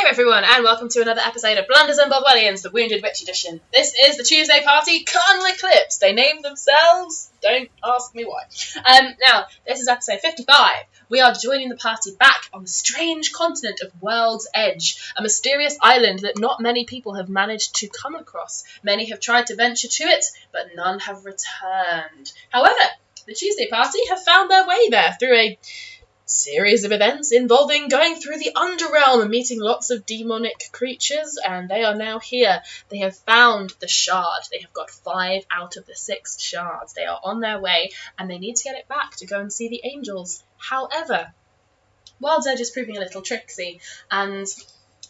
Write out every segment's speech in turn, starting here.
Hi everyone, and welcome to another episode of Blunders and Bothwellians, the Wounded Witch Edition. This is the Tuesday party, Carnal Eclipse. They named themselves, don't ask me why. Now, this is episode 55. We are joining the party back on the strange continent of World's Edge, a mysterious island that not many people have managed to come across. Many have tried to venture to it, but none have returned. However, the Tuesday party have found their way there through a series of events involving going through the underrealm and meeting lots of demonic creatures, and they are now here. They have found the shard. They have got 5 out of the 6 shards. They are on their way, and they need to get it back to go and see the angels. However, World's Edge is proving a little tricksy, and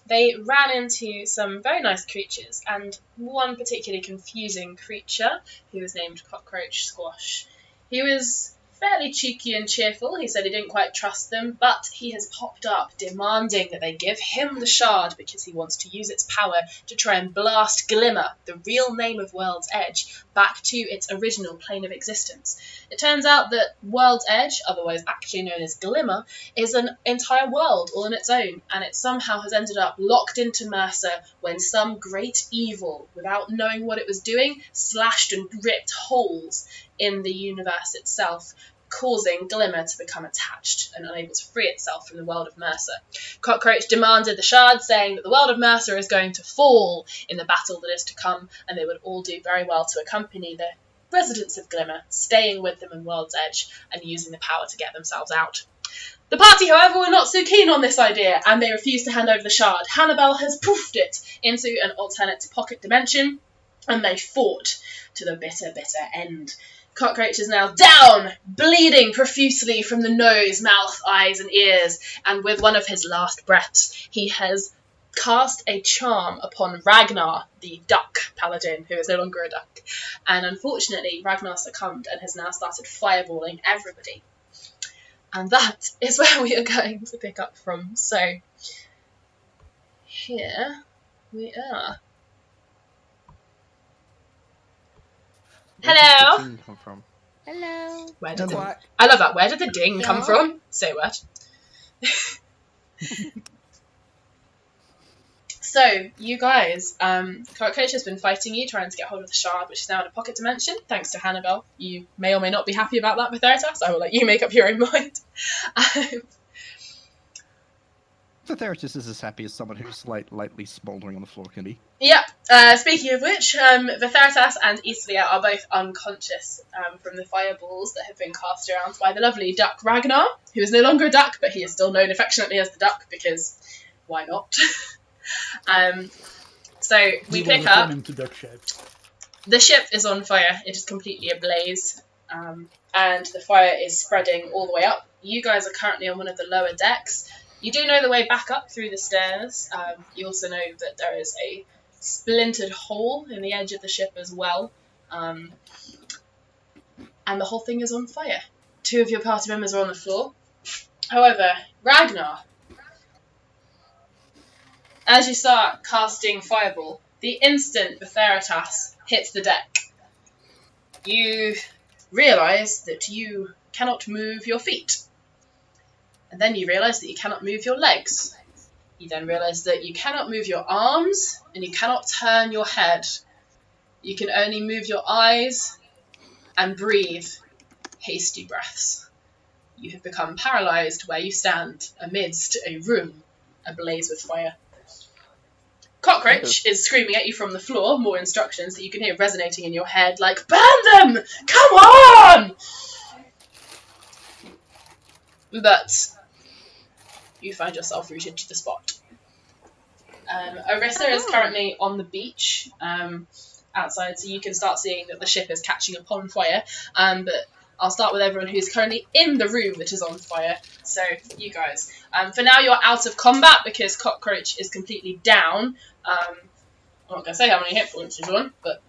they ran into some very nice creatures, and one particularly confusing creature who was named Cockroach Squashed. He was fairly cheeky and cheerful. He said he didn't quite trust them, but he has popped up demanding that they give him the shard because he wants to use its power to try and blast Glimmer, the real name of World's Edge, back to its original plane of existence. It turns out that World's Edge, otherwise actually known as Glimmer, is an entire world all on its own, and it somehow has ended up locked into Mercer when some great evil, without knowing what it was doing, slashed and ripped holes in the universe itself, causing Glimmer to become attached and unable to free itself from the world of Mercer. Cockroach demanded the shard, saying that the world of Mercer is going to fall in the battle that is to come, and they would all do very well to accompany the residents of Glimmer, staying with them in World's Edge and using the power to get themselves out. The party, however, were not so keen on this idea, and they refused to hand over the shard. Hannibal has poofed it into an alternate pocket dimension, and they fought to the bitter, bitter end. Cockroach is now down, bleeding profusely from the nose, mouth, eyes and ears, and with one of his last breaths, he has cast a charm upon Ragnar, the duck paladin, who is no longer a duck. And unfortunately, Ragnar succumbed and has now started fireballing everybody. And that is where we are going to pick up from. So, here we are. Hello. Where did the ding come from? Hello. I love that. Where did the ding come from? Say what? So, you guys, Cockroach has been fighting you, trying to get hold of the shard, which is now in a pocket dimension, thanks to Hannibal. You may or may not be happy about that with Veritas. I will let you make up your own mind. The therapist is as happy as someone who's lightly smouldering on the floor can be. Yeah. Speaking of which, Veritas and Eastlia are both unconscious from the fireballs that have been cast around by the lovely duck Ragnar, who is no longer a duck, but he is still known affectionately as the duck because why not? So we pick up. The ship is on fire. It is completely ablaze, and the fire is spreading all the way up. You guys are currently on one of the lower decks. You do know the way back up through the stairs. You also know that there is a splintered hole in the edge of the ship as well. And the whole thing is on fire. 2 of your party members are on the floor. However, Ragnar, as you start casting Fireball, the instant the Veritas hits the deck, you realise that you cannot move your feet. And then you realise that you cannot move your legs. You then realise that you cannot move your arms, and you cannot turn your head. You can only move your eyes and breathe hasty breaths. You have become paralysed where you stand amidst a room ablaze with fire. Cockroach is screaming at you from the floor, more instructions that you can hear resonating in your head, like, burn them! Come on! But you find yourself rooted to the spot. Orissa is currently on the beach outside, so you can start seeing that the ship is catching upon fire. But I'll start with everyone who's currently in the room that is on fire. So, you guys. For now, you're out of combat because Cockroach is completely down. I'm not going to say how many hit points he's on, but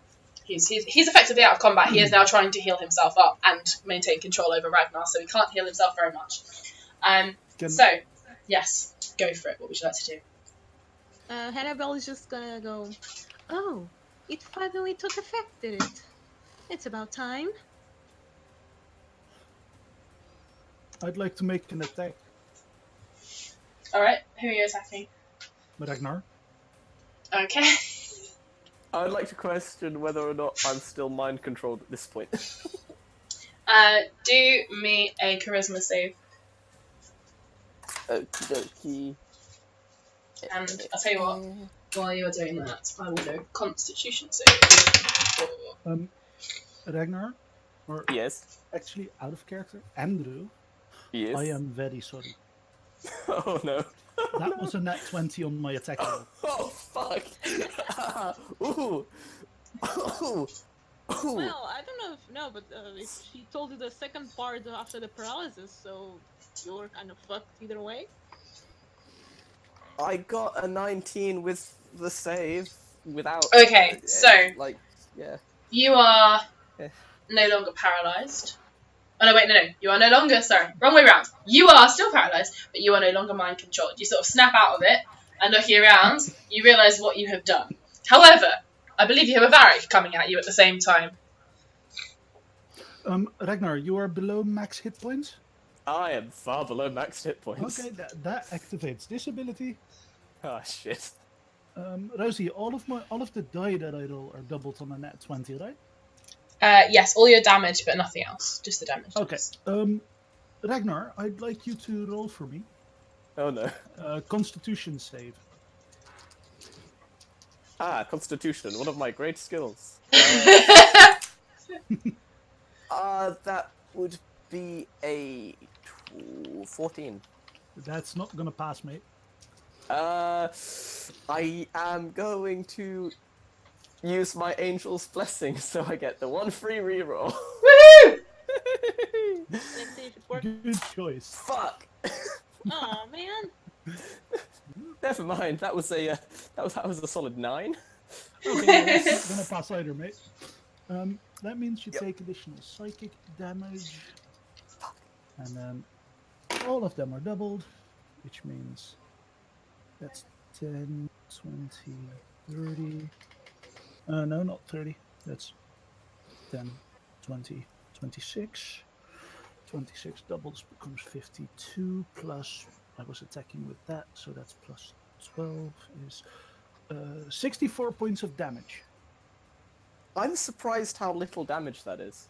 he's effectively out of combat. He is now trying to heal himself up and maintain control over Ragnar, so he can't heal himself very much. So, yes, go for it. What would you like to do? Hannibal is just gonna go, oh, it finally took effect, did it? It's about time. I'd like to make an attack. Alright, who are you attacking? Ragnar. Okay. I would like to question whether or not I'm still mind controlled at this point. Do me a charisma save. Okie dokie. And I'll tell you what, while you're doing that, I will do Constitution save. Ragnar, or Yes. actually out of character, Andrew. Yes. I am very sorry. Oh no. That was a nat 20 on my attack roll. Oh fuck. Ooh. Ooh. Ooh. Well, I don't know but if she told you the second part after the paralysis, so you were kind of fucked either way. I got a 19 with the save without. Okay, so like, yeah. you are Yeah. no longer paralysed. Oh no, wait, no, you are no longer, sorry, wrong way round. You are still paralysed, but you are no longer mind controlled. You sort of snap out of it, and looking around, you realise what you have done. However, I believe you have a Varic coming at you at the same time. Ragnar, you are below max hit points. I am far below max hit points. Okay, that activates this ability. Ah, shit. Rosie, all of the die that I roll are doubled on a nat 20, right? Yes, all your damage, but nothing else. Just the damage. Okay. Ragnar, I'd like you to roll for me. Oh no. Constitution save. Ah, Constitution, one of my great skills. That would be a 14. That's not gonna pass, mate. I am going to use my Angel's Blessing, so I get the 1 free reroll. Woohoo! Let's see if it works. Good choice. Fuck! Oh man. Never mind. That was a solid 9. Okay, that's not gonna pass either, mate. That means you take additional psychic damage, and then all of them are doubled, which means that's 10, 20, 30. No, not 30. That's 10, 20, 26. 26 doubles becomes 52 plus, I was attacking with that, so that's plus 12 is 64 points of damage. I'm surprised how little damage that is.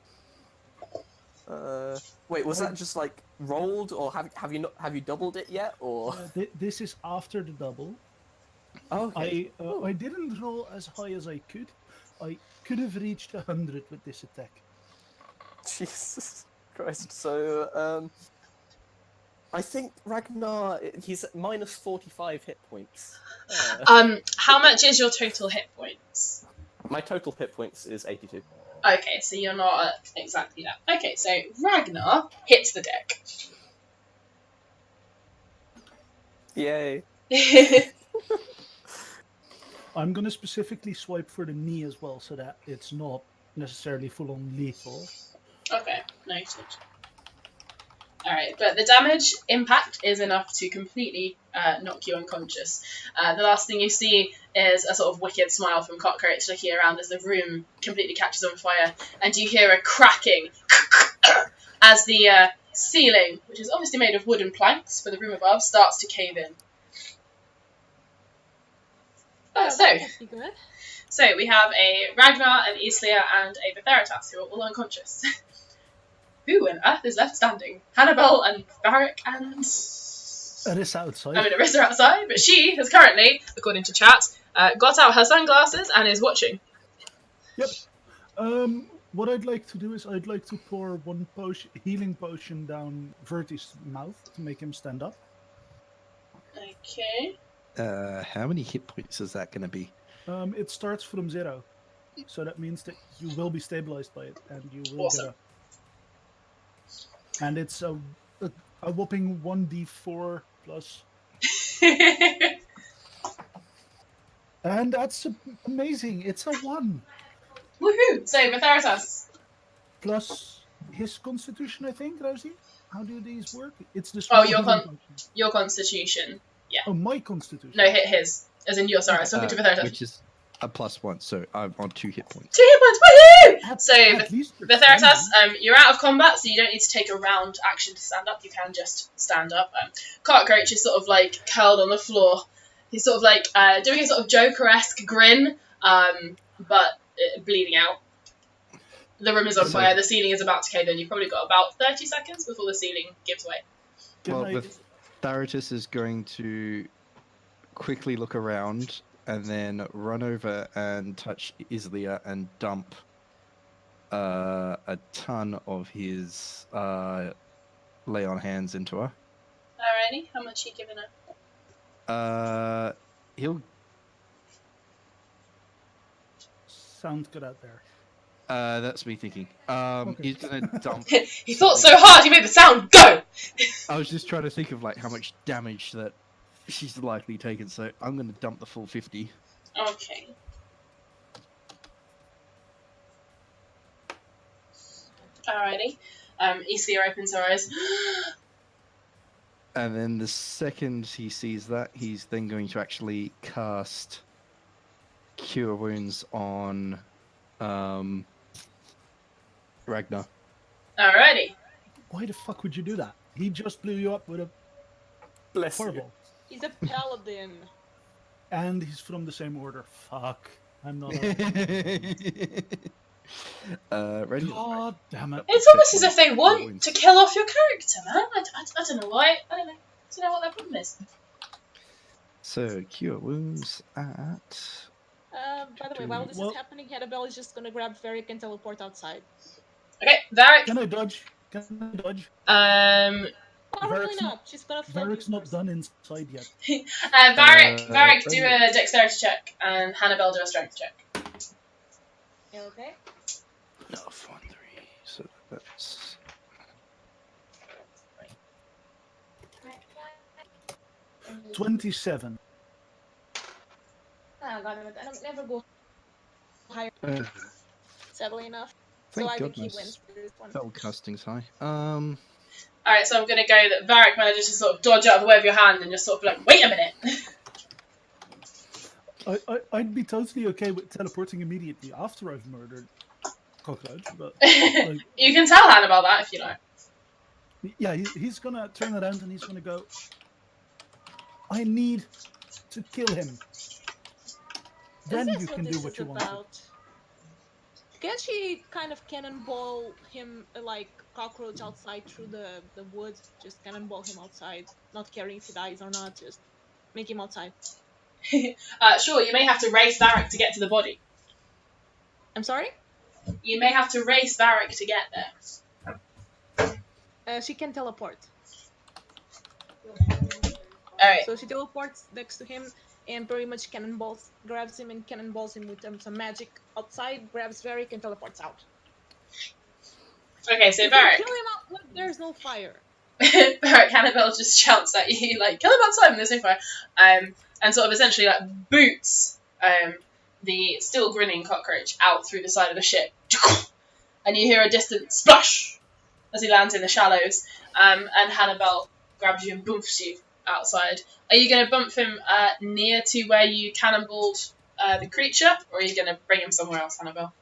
Wait, was that just like rolled, or have you doubled it yet, or? This is after the double. Okay. I didn't roll as high as I could. I could have reached 100 with this attack. Jesus Christ. So, I think Ragnar, he's at minus 45 hit points. How much is your total hit points? My total hit points is 82. Okay, so you're not at exactly that. Okay, so Ragnar hits the deck. Yay. I'm going to specifically swipe for the knee as well, so that it's not necessarily full-on lethal. Okay, noted. Alright, but the damage impact is enough to completely knock you unconscious. The last thing you see is a sort of wicked smile from Cockroach looking around as the room completely catches on fire, and you hear a cracking as the ceiling, which is obviously made of wooden planks for the room above, starts to cave in. So we have a Ragnar, an Islia, and a Betheritas who are all unconscious. Who on earth is left standing? Hannibal and Varic and... Arissa outside. I mean, Arissa outside, but she has currently, according to chat, got out her sunglasses and is watching. Yep. What I'd like to do is I'd like to pour one healing potion down Verti's mouth to make him stand up. Okay. How many hit points is that going to be? It starts from 0. So that means that you will be stabilized by it, and you will Awesome. get up. And it's a whopping 1d4 plus. And that's amazing. It's a 1. Woohoo! So, Betheritas. Plus his constitution, I think, Rosie? How do these work? It's the Oh, small your constitution. Yeah. Oh, my constitution. No, hit his. As in your, sorry, I was talking to Betheritas. Which is a +1, so I'm on 2 hit points. 2 hit points, woohoo! So, At least you're Betheritas, standing. you're out of combat, so you don't need to take a round action to stand up. You can just stand up. Cockroach is sort of like curled on the floor, He's sort of like doing a sort of Joker-esque grin, but bleeding out. The room is on fire. The ceiling is about to cave in. You've probably got about 30 seconds before the ceiling gives way. Well, the Theritus is going to quickly look around and then run over and touch Islia and dump a ton of his lay on hands into her. Alrighty, how much are you giving her? He'll. Sounds good out there. That's me thinking. Okay. He's gonna dump. He thought so hard, he made the sound go! I was just trying to think of like how much damage that she's likely taken, so I'm gonna dump the full 50. Okay. Alrighty. Islia opens her eyes. And then the second he sees that, he's then going to actually cast Cure Wounds on Ragnar. Alrighty. Why the fuck would you do that? He just blew you up with a Bless fireball. He's a paladin. And he's from the same order. Fuck. I'm not. Ready? God damn it. It's almost as if they want to kill off your character, man. I don't know why. I don't know what their problem is. So, Cure Wounds at... By the way, while this is happening, Annabelle is just gonna grab Varic and teleport outside. Okay, Varic. Can I dodge? Probably not. She's gonna float. Varric's not done inside yet. Varic, do a dexterity check, and Hannibal do a strength check. Okay. No, 1, 3, so that's... 27. Ah, God damn it. I don't never go higher, sadly enough. Thank so I think he goodness. wins for this one. Spellcasting's high. Alright, so I'm gonna go that Varic manages to sort of dodge out of the way of your hand and just sort of like, wait a minute! I'd be totally okay with teleporting immediately after I've murdered Cockroach, but like, You can tell Hannibal that if you like. yeah, he's gonna turn around and he's gonna go. I need to kill him. Then Is this you can do what you want. about? Can she kind of cannonball him like cockroach outside through the wood? Just cannonball him outside, not caring if he dies or not. Just make him outside. Sure, you may have to race Varic to get to the body. I'm sorry? You may have to race Varic to get there. She can teleport. Alright. So she teleports next to him and pretty much grabs him and cannonballs him with some magic outside, grabs Varic and teleports out. Okay, so You can Varic. kill him out when there's no fire. Varic Hannibal just shouts at you, like, kill him outside when there's no fire. And sort of essentially like boots the still grinning cockroach out through the side of the ship. And you hear a distant splash as he lands in the shallows. And Hannibal grabs you and boomps you outside. Are you going to bump him near to where you cannonballed the creature, or are you going to bring him somewhere else, Hannibal?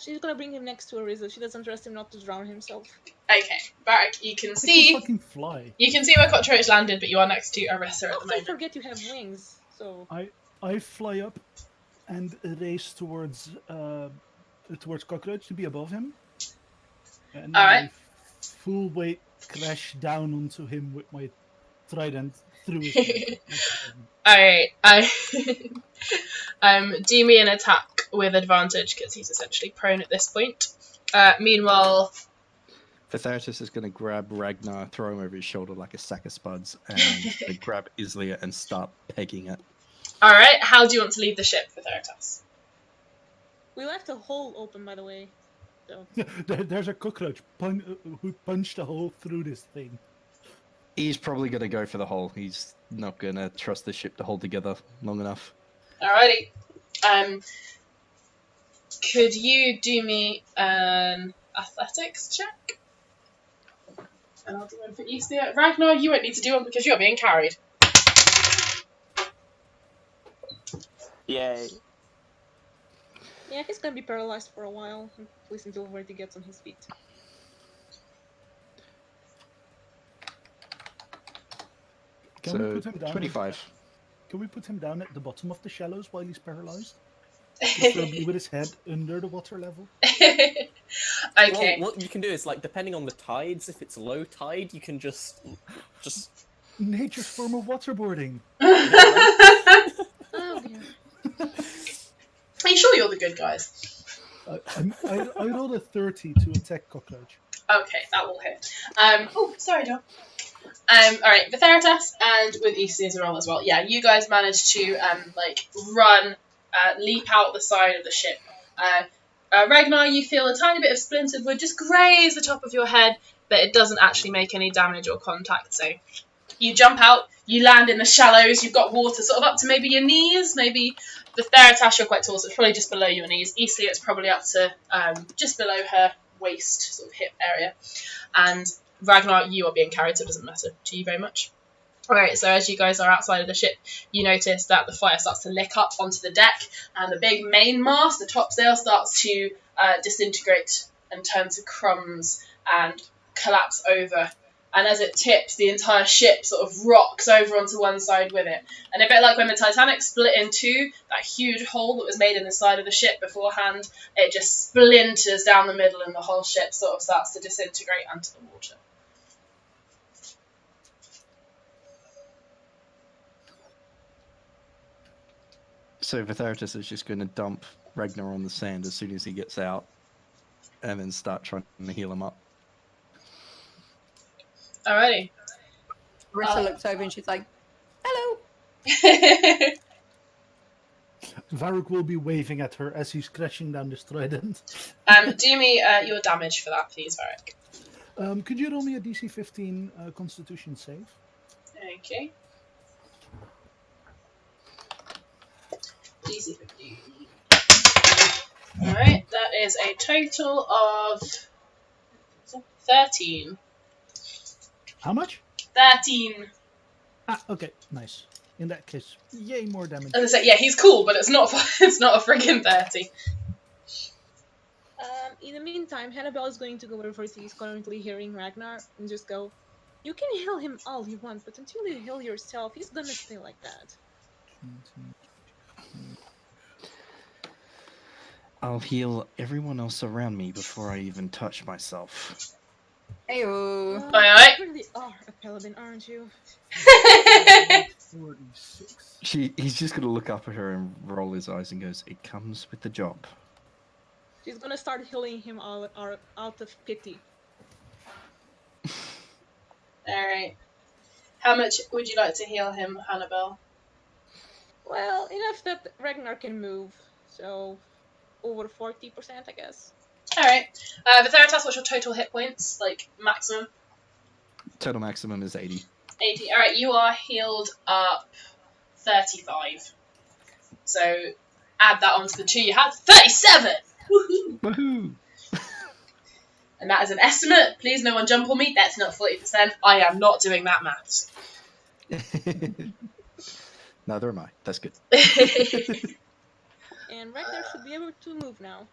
She's gonna bring him next to Ariza. She doesn't trust him not to drown himself. Okay, Varic, you can I see. can fucking fly. You can see where Cockroach landed, but you are next to Arissa at the Don't moment. forget you have wings. So I fly up and race towards Cockroach to be above him. And then Alright. I full weight crash down onto him with my trident through his head. Alright, do me an attack with advantage, because he's essentially prone at this point. Meanwhile... The Theritus is going to grab Ragnar, throw him over his shoulder like a sack of spuds, and then grab Islia and start pegging it. Alright, how do you want to leave the ship with Theritus? we left a hole open, by the way. So There's a cockroach who punched a hole through this thing. He's probably going to go for the hole. He's not going to trust the ship to hold together long enough. Alrighty. Could you do me an athletics check? And I'll do one for Islia. Ragnar, you won't need to do one because you're being carried. Yay. yeah, he's gonna be paralyzed for a while, at least until Verdi gets on his feet. Can we So, put him down? 25. Can we put him down at the bottom of the shallows while he's paralyzed? Preferably with his head under the water level. Okay. Well, what you can do is, like, depending on the tides, if it's low tide, you can just Nature's form of waterboarding. Oh dear. Are you sure you're the good guys? I rolled a 30 to attack Cockroach. Okay, that will hit. Oh, sorry, John. Alright, Vitheritas and with Eastle's roll as well. Yeah, you guys managed to run, leap out the side of the ship. Ragnar, you feel a tiny bit of splintered wood just graze the top of your head, but it doesn't actually make any damage or contact. So you jump out, you land in the shallows. You've got water sort of up to maybe your knees. Maybe Vitheritas, you're quite tall, so it's probably just below your knees. Eastleigh, it's probably up to just below her waist, sort of hip area. And Ragnar, you are being carried, so it doesn't matter to you very much. Alright, so as you guys are outside of the ship, you notice that the fire starts to lick up onto the deck, and the big main mast, the topsail, starts to disintegrate and turn to crumbs and collapse over. And as it tips, the entire ship sort of rocks over onto one side with it. And a bit like when the Titanic split in two, that huge hole that was made in the side of the ship beforehand, it just splinters down the middle and the whole ship sort of starts to disintegrate onto the water. So Vitheritas is just going to dump Ragnar on the sand as soon as he gets out, and then start trying to heal him up. Alrighty. Marissa looks over and she's like, hello. Varic will be waving at her as he's crashing down this trident. Do me your damage for that, please, Varic. Could you roll me a DC 15 Constitution save? Okay. DC 15. Alright, that is a total of 13. How much? 13. Ah, okay, nice. In that case, yay, more damage. As I say, yeah, he's cool, but it's not it's not a friggin' 30. In the meantime, Hannibal is going to go over to he's currently hearing Ragnar and just go, you can heal him all you want, but until you heal yourself, he's gonna stay like that. I'll heal everyone else around me before I even touch myself. Heyo. Aye. You really are a paladin, aren't you? 46. He's just going to look up at her and roll his eyes and goes, it comes with the job. She's gonna start healing him out of pity. Alright. How much would you like to heal him, Hannibal? Well, enough that Ragnar can move, so over 40%, I guess. Alright. Vitheritas, what's your total hit points? Like, maximum? Total maximum is 80. 80. Alright, you are healed up 35. So, add that onto the 2 you had. 37! Woohoo! Woohoo! And that is an estimate. Please, no one jump on me. That's not 40%. I am not doing that maths. Neither am I. That's good. And Ragnar should be able to move now.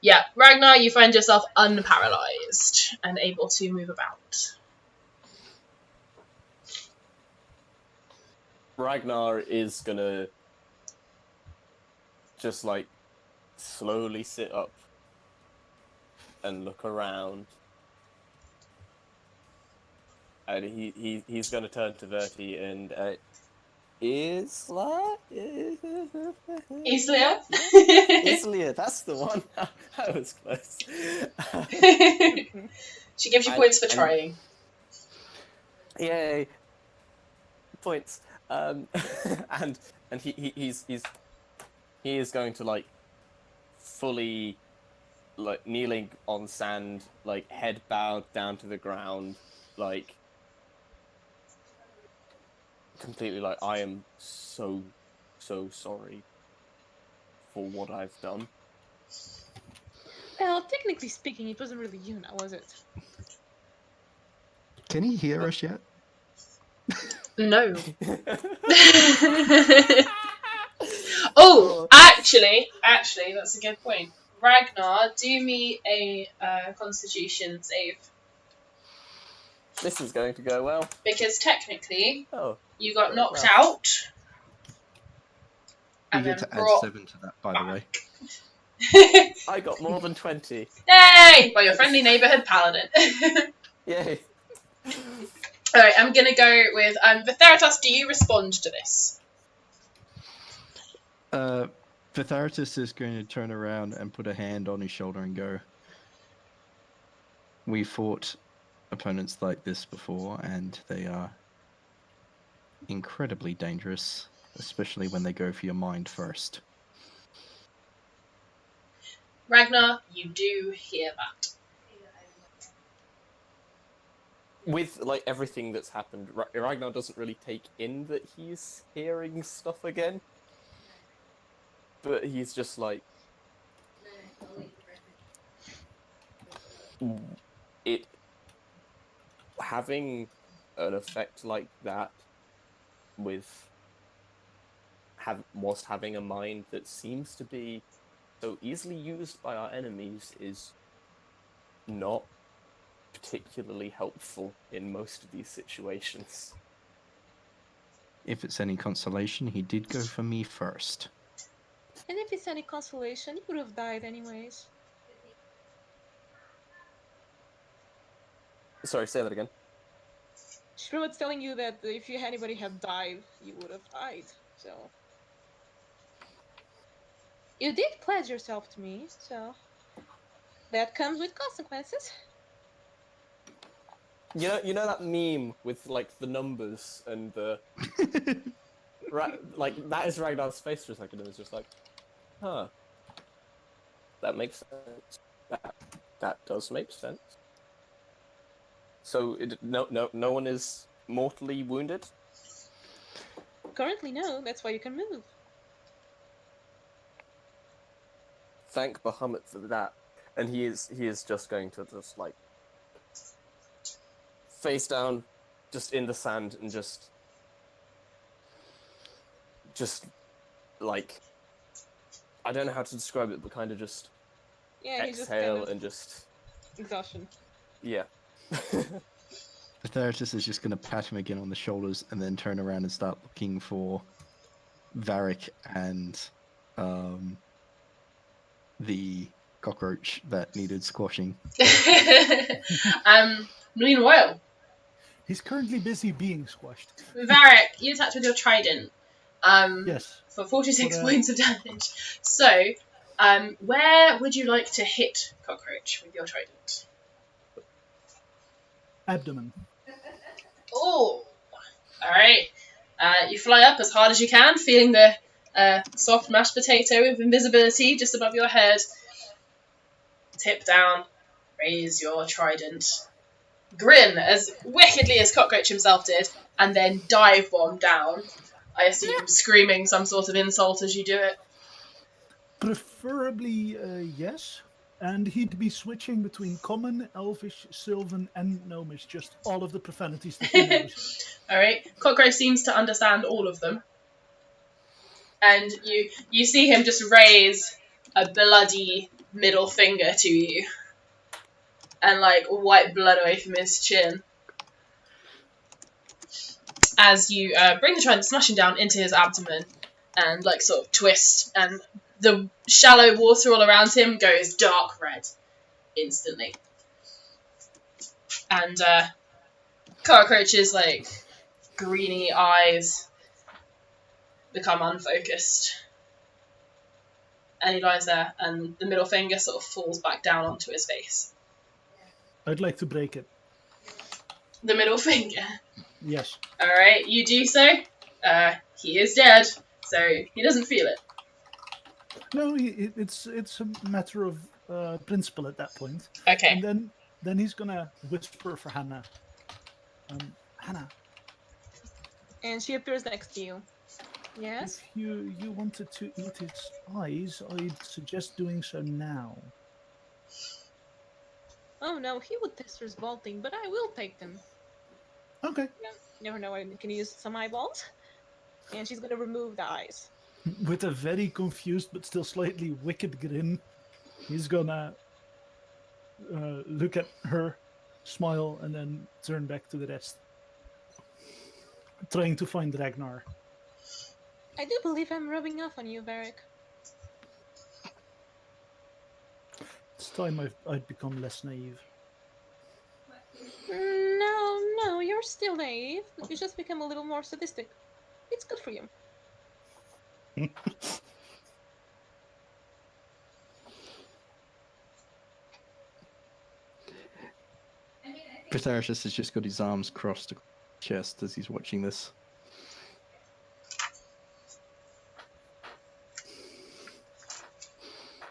Yeah, Ragnar, you find yourself unparalysed and able to move about. Ragnar is gonna just like slowly sit up and look around, and he's gonna turn to Verti and Isla? Islia? Islia, that's the one. I was close. She gives you points for trying. Yay! Points. And he is going to like fully like kneeling on sand, like head bowed down to the ground, like completely like, I am so sorry for what I've done. Well, technically speaking, it wasn't really you now, was it? Can he hear us yet? No. Oh, actually, that's a good point. Ragnar, do me a Constitution save. This is going to go well. Because technically, Oh, you got very knocked well. out. You And get then to add brought 7 to that, by the way. I got more than 20. Yay! Well, your friendly neighbourhood paladin. Yay. Alright, I'm gonna go with Vitheritas, do you respond to this? Vitheritas is going to turn around and put a hand on his shoulder and go, "We fought opponents like this before, and they are incredibly dangerous, especially when they go for your mind first." Ragnar, you do hear that. With like everything that's happened, Ragnar doesn't really take in that he's hearing stuff again. But he's just like, it having an effect like that with whilst having a mind that seems to be so easily used by our enemies is not particularly helpful in most of these situations. If it's any consolation, he did go for me first. And if it's any consolation, you would have died anyways. Sorry, say that again. She's pretty much telling you that if anybody had died, you would have died. So you did pledge yourself to me, so that comes with consequences. You know that meme with like the numbers and the like that is Ragnar's face for a second, and it's just like, huh, that makes sense. That does make sense. So no one is mortally wounded? Currently, no. That's why you can move. Thank Bahamut for that. And he is just going to just like face down, just in the sand, and just like, I don't know how to describe it, but kind of just He's just exhale kind of and just exhaustion. yeah. The therapist is just going to pat him again on the shoulders and then turn around and start looking for Varic and the cockroach that needed squashing. Meanwhile, He's currently busy being squashed. Varic, you attacked with your trident. Yes. For 46 points of damage. So, where would you like to hit Cockroach with your trident? Abdomen. Oh, alright. You fly up as hard as you can, feeling the soft mashed potato of invisibility just above your head. Tip down, raise your trident. Grin as wickedly as Cockroach himself did, and then dive bomb down. I assume screaming some sort of insult as you do it. Preferably, yes. And he'd be switching between Common, Elvish, Sylvan, and Gnomish. Just all of the profanities that he knows. Alright, Cockroach seems to understand all of them. And you see him just raise a bloody middle finger to you. And, like, wipe blood away from his chin. As you bring the trident smashing down into his abdomen and, like, sort of twist, and the shallow water all around him goes dark red instantly. And Cockroach's, like, greeny eyes become unfocused. And he lies there, and the middle finger sort of falls back down onto his face. I'd like to break it. The middle finger. Yes. Alright, you do so. He is dead, so he doesn't feel it. No, it's a matter of principle at that point. Okay. And then he's gonna whisper for Hannah. Hannah. And she appears next to you. Yes? If you wanted to eat his eyes, I'd suggest doing so now. Oh no, he would test his vaulting, but I will take them. Okay. You never know, I can use some eyeballs. And she's gonna remove the eyes. With a very confused but still slightly wicked grin, he's gonna look at her smile, and then turn back to the rest. Trying to find Ragnar. I do believe I'm rubbing off on you, Varic. It's time I'd become less naive. No, you're still naive. You just become a little more sadistic. It's good for you. Pitharitus has just got his arms crossed across his chest as he's watching this.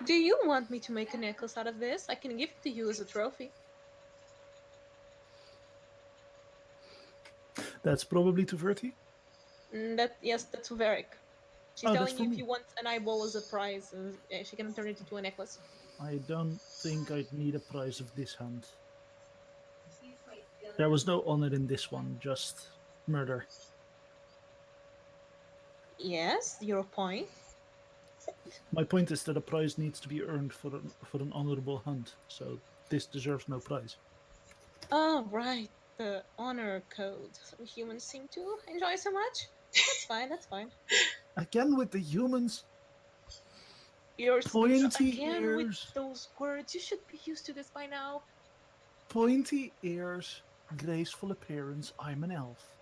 Do you want me to make a necklace out of this? I can give it to you as a trophy. That's probably to Verti. Yes, that's Varic. She's Oh, that's telling for you if me. you want an eyeball as a prize, she can turn it into a necklace. I don't think I'd need a prize of this hunt. There was no honor in this one, just murder. Yes, your point. My point is that a prize needs to be earned for an honorable hunt, so this deserves no prize. Oh, right. The honor code some humans seem to enjoy so much. That's fine, that's fine. Again with the humans. You're Pointy again with ears. those words. You should be used to this by now. Pointy ears, graceful appearance. I'm an elf.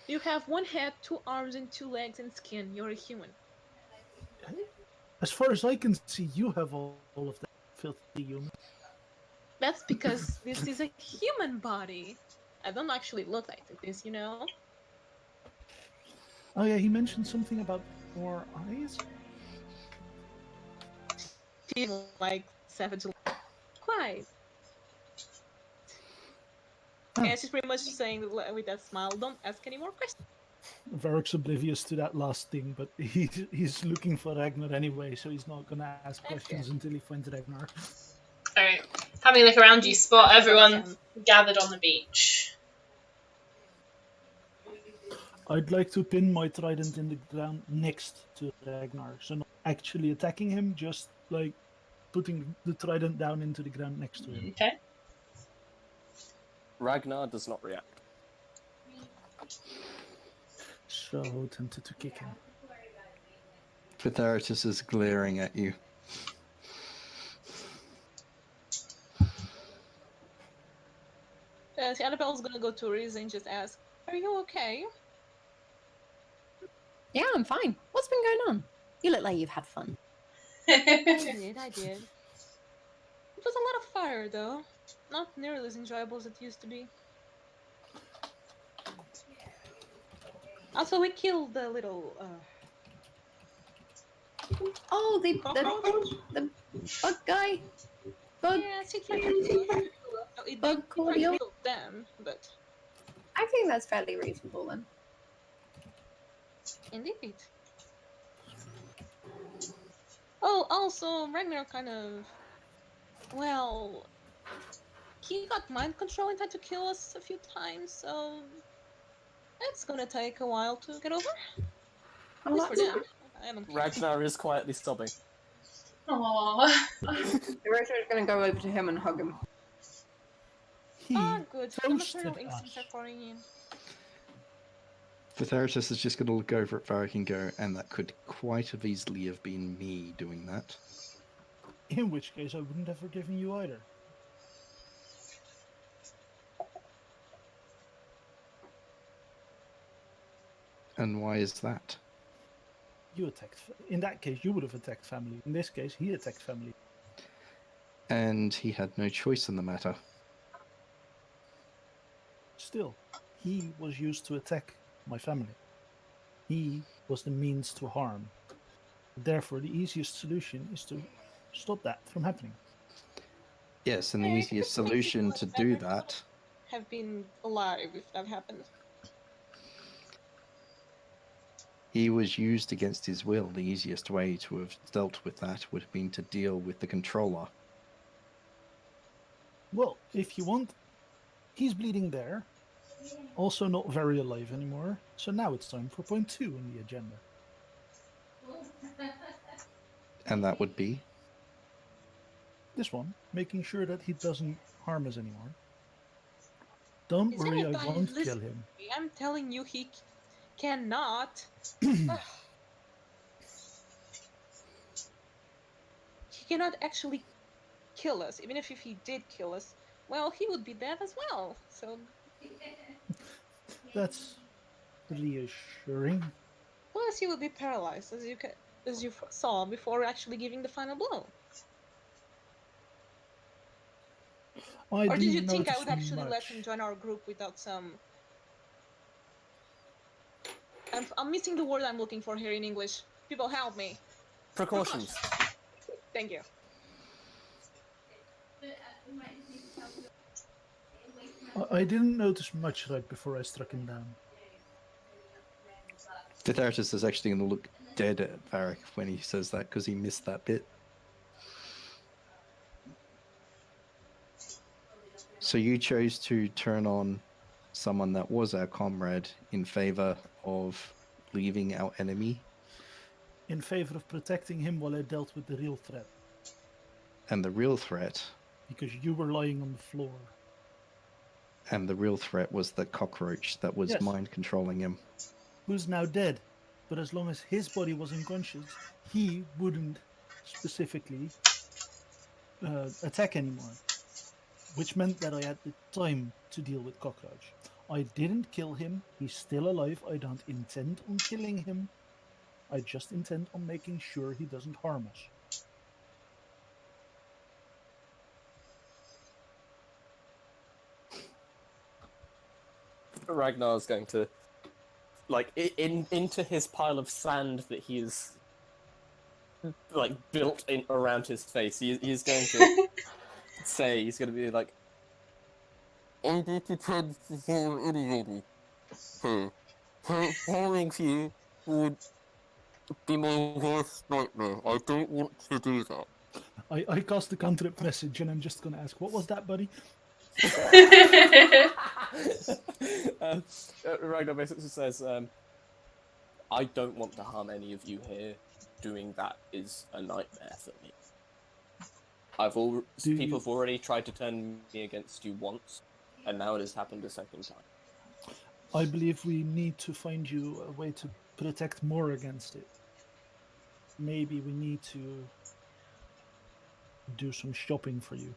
You have one head, 2 arms, and 2 legs and skin. You're a human. As far as I can see, you have all of that, filthy human. That's because this is a human body. I don't actually look like this, you know? Oh yeah, he mentioned something about more eyes. She's like savage. Quite. Huh. And she's pretty much saying with that smile, don't ask any more questions. Varric's oblivious to that last thing, but he's looking for Ragnar anyway, so he's not going to ask questions until he finds Ragnar. Alright. Having a look around, you spot everyone gathered on the beach. I'd like to pin my trident in the ground next to Ragnar, so not actually attacking him, just like putting the trident down into the ground next to him. Okay. Ragnar does not react. So tempted to kick him. Pitharitus is glaring at you. See, Annabelle's gonna go to Riz and just ask, are you okay? Yeah, I'm fine. What's been going on? You look like you've had fun. I did. It was a lot of fire, though. Not nearly as enjoyable as it used to be. Also, we killed the little, Oh, the bug guy? Bug? yeah, she tried to kill us. No, it Bug tried to cordial? kill them, but I think that's fairly reasonable then. indeed. Oh, also, Ragnar kind of, well, he got mind control and tried to kill us a few times, so it's gonna take a while to get over. At least for them. I don't care. Ragnar is quietly sobbing. Aww. The Rotor is going to go over to him and hug him. He Good. The maternal toasted instincts are us. pouring in. Pitharitus is just going to look over at Varic and go, and that could quite have easily have been me doing that. In which case, I wouldn't have forgiven you either. And why is that? You attacked. In that case, you would have attacked family. In this case, he attacked family. And he had no choice in the matter. Still, he was used to attack my family. He was the means to harm. Therefore, the easiest solution is to stop that from happening. Yes, and the Hey, easiest it makes it solution much to better do to that... have been alive if that happened. He was used against his will. The easiest way to have dealt with that would have been to deal with the controller. Well, if you want, he's bleeding there. Also not very alive anymore. So now it's time for point 2 in the agenda. And that would be? This one, making sure that he doesn't harm us anymore. Don't Is worry, any I guy won't kill listening him. to me? I'm telling you, he cannot. He cannot actually kill us. Even if he did kill us, well, he would be dead as well. So, That's reassuring. plus he would be paralyzed, as you saw before actually giving the final blow. I Or did you didn't think I notice would actually let much. him join our group without some? I'm missing the word I'm looking for here in English. People help me. Precautions. Thank you. I didn't notice much right before I struck him down. The therapist is actually going to look dead at Varic when he says that because he missed that bit. So you chose to turn on someone that was our comrade in favor of leaving our enemy, In favor of protecting him while I dealt with the real threat. and the real threat, Because you were lying on the floor. was the cockroach that was Yes. mind controlling him. Who's now dead. But as long as his body was unconscious, he wouldn't specifically attack anymore. Which meant that I had the time to deal with Cockroach. I didn't kill him. He's still alive. I don't intend on killing him. I just intend on making sure he doesn't harm us. Ragnar's going to, like, into his pile of sand that he is, like, built in around his face. He's going to say, he's going to be like, I don't intend to harm anybody. Harming you would be my worst nightmare. I don't want to do that. I cast the cantrip message and I'm just going to ask, what was that, buddy? Ragnar basically says, I don't want to harm any of you here. Doing that is a nightmare for me. People have already tried to turn me against you once, and now it has happened a second time. I believe we need to find you a way to protect more against it. Maybe we need to do some shopping for you.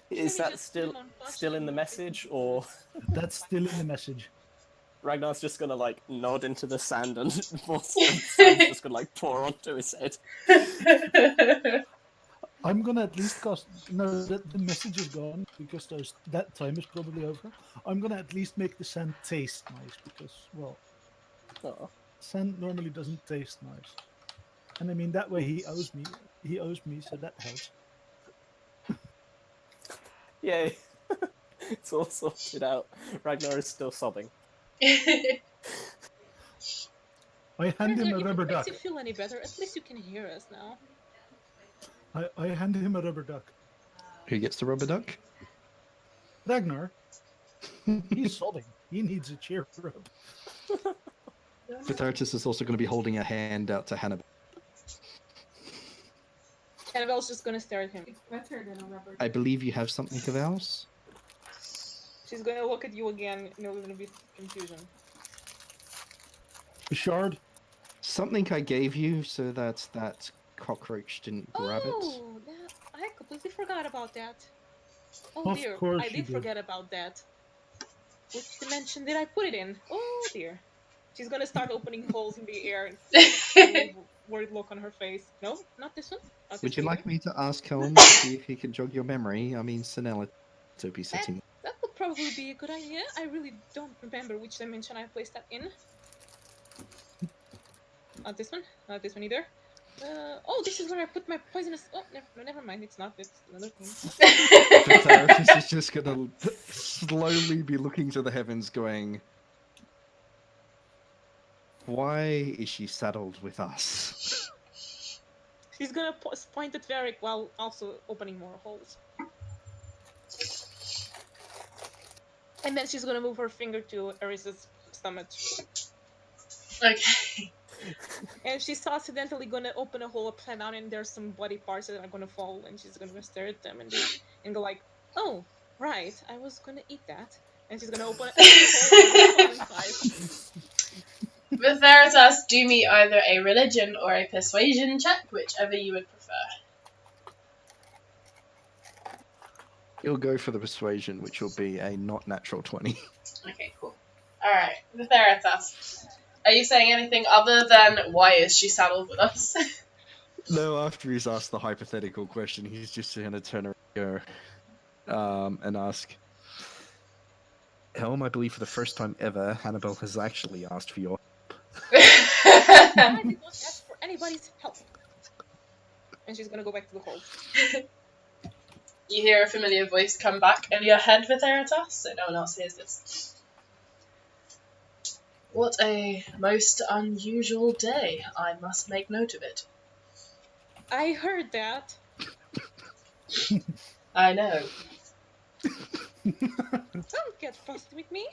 Is that still in the message, or That's still in the message. Ragnar's just gonna like nod into the sand and more sand's just gonna like pour onto his head? I'm gonna at least cast. No, the message is gone because that time is probably over. I'm gonna at least make the sand taste nice because, well, sand normally doesn't taste nice. And I mean that way he owes me. He owes me, so that helps. Yay! It's all sorted out. Ragnar is still sobbing. I hand him a rubber If it duck. makes you feel any better, at least you can hear us now. I hand him a rubber duck. Who gets the rubber duck? Ragnar, he's sobbing. He needs a cheer up. Vithartis is also going to be holding a hand out to Hannibal. Annabelle's just gonna stare at him. I believe you have something of ours? She's gonna look at you again in a little bit of confusion. A shard? Something I gave you so that cockroach didn't grab it. I completely forgot about that. Oh Of dear, course I you did did. forget about that. Which dimension did I put it in? Oh dear. She's gonna start opening holes in the air and a worried look on her face. No, not this one. Not Would this you one like either. me to ask Helm to see if he can jog your memory? I mean, Sinella to be sitting. That would probably be a good idea. I really don't remember which dimension I placed that in. Not this one. Not this one either. Oh, this is where I put my poisonous. Oh, never mind. It's not. It's another thing. Vithartis is just going to slowly be looking to the heavens going, why is she saddled with us? She's gonna point at Varic while also opening more holes. And then she's gonna move her finger to Eris's stomach. Okay. And she's accidentally gonna open a hole upside down and there's some body parts that are gonna fall and she's gonna stare at them and go like, oh, right. I was gonna eat that. And she's gonna open it inside. Veritas, do me either a religion or a persuasion check, whichever you would prefer. He'll go for the persuasion, which will be a not natural 20. Okay, cool. Alright, Veritas. Are you saying anything other than why is she saddled with us? No, after he's asked the hypothetical question, he's just going to turn around and go and ask, Helm, I believe for the first time ever, Hannibal has actually asked for your I did not ask for anybody's help. And she's gonna go back to the hole. You hear a familiar voice come back in your head, Veritas, so no one else hears this. What a most unusual day. I must make note of it. I heard that. I know. Don't get frosty with me.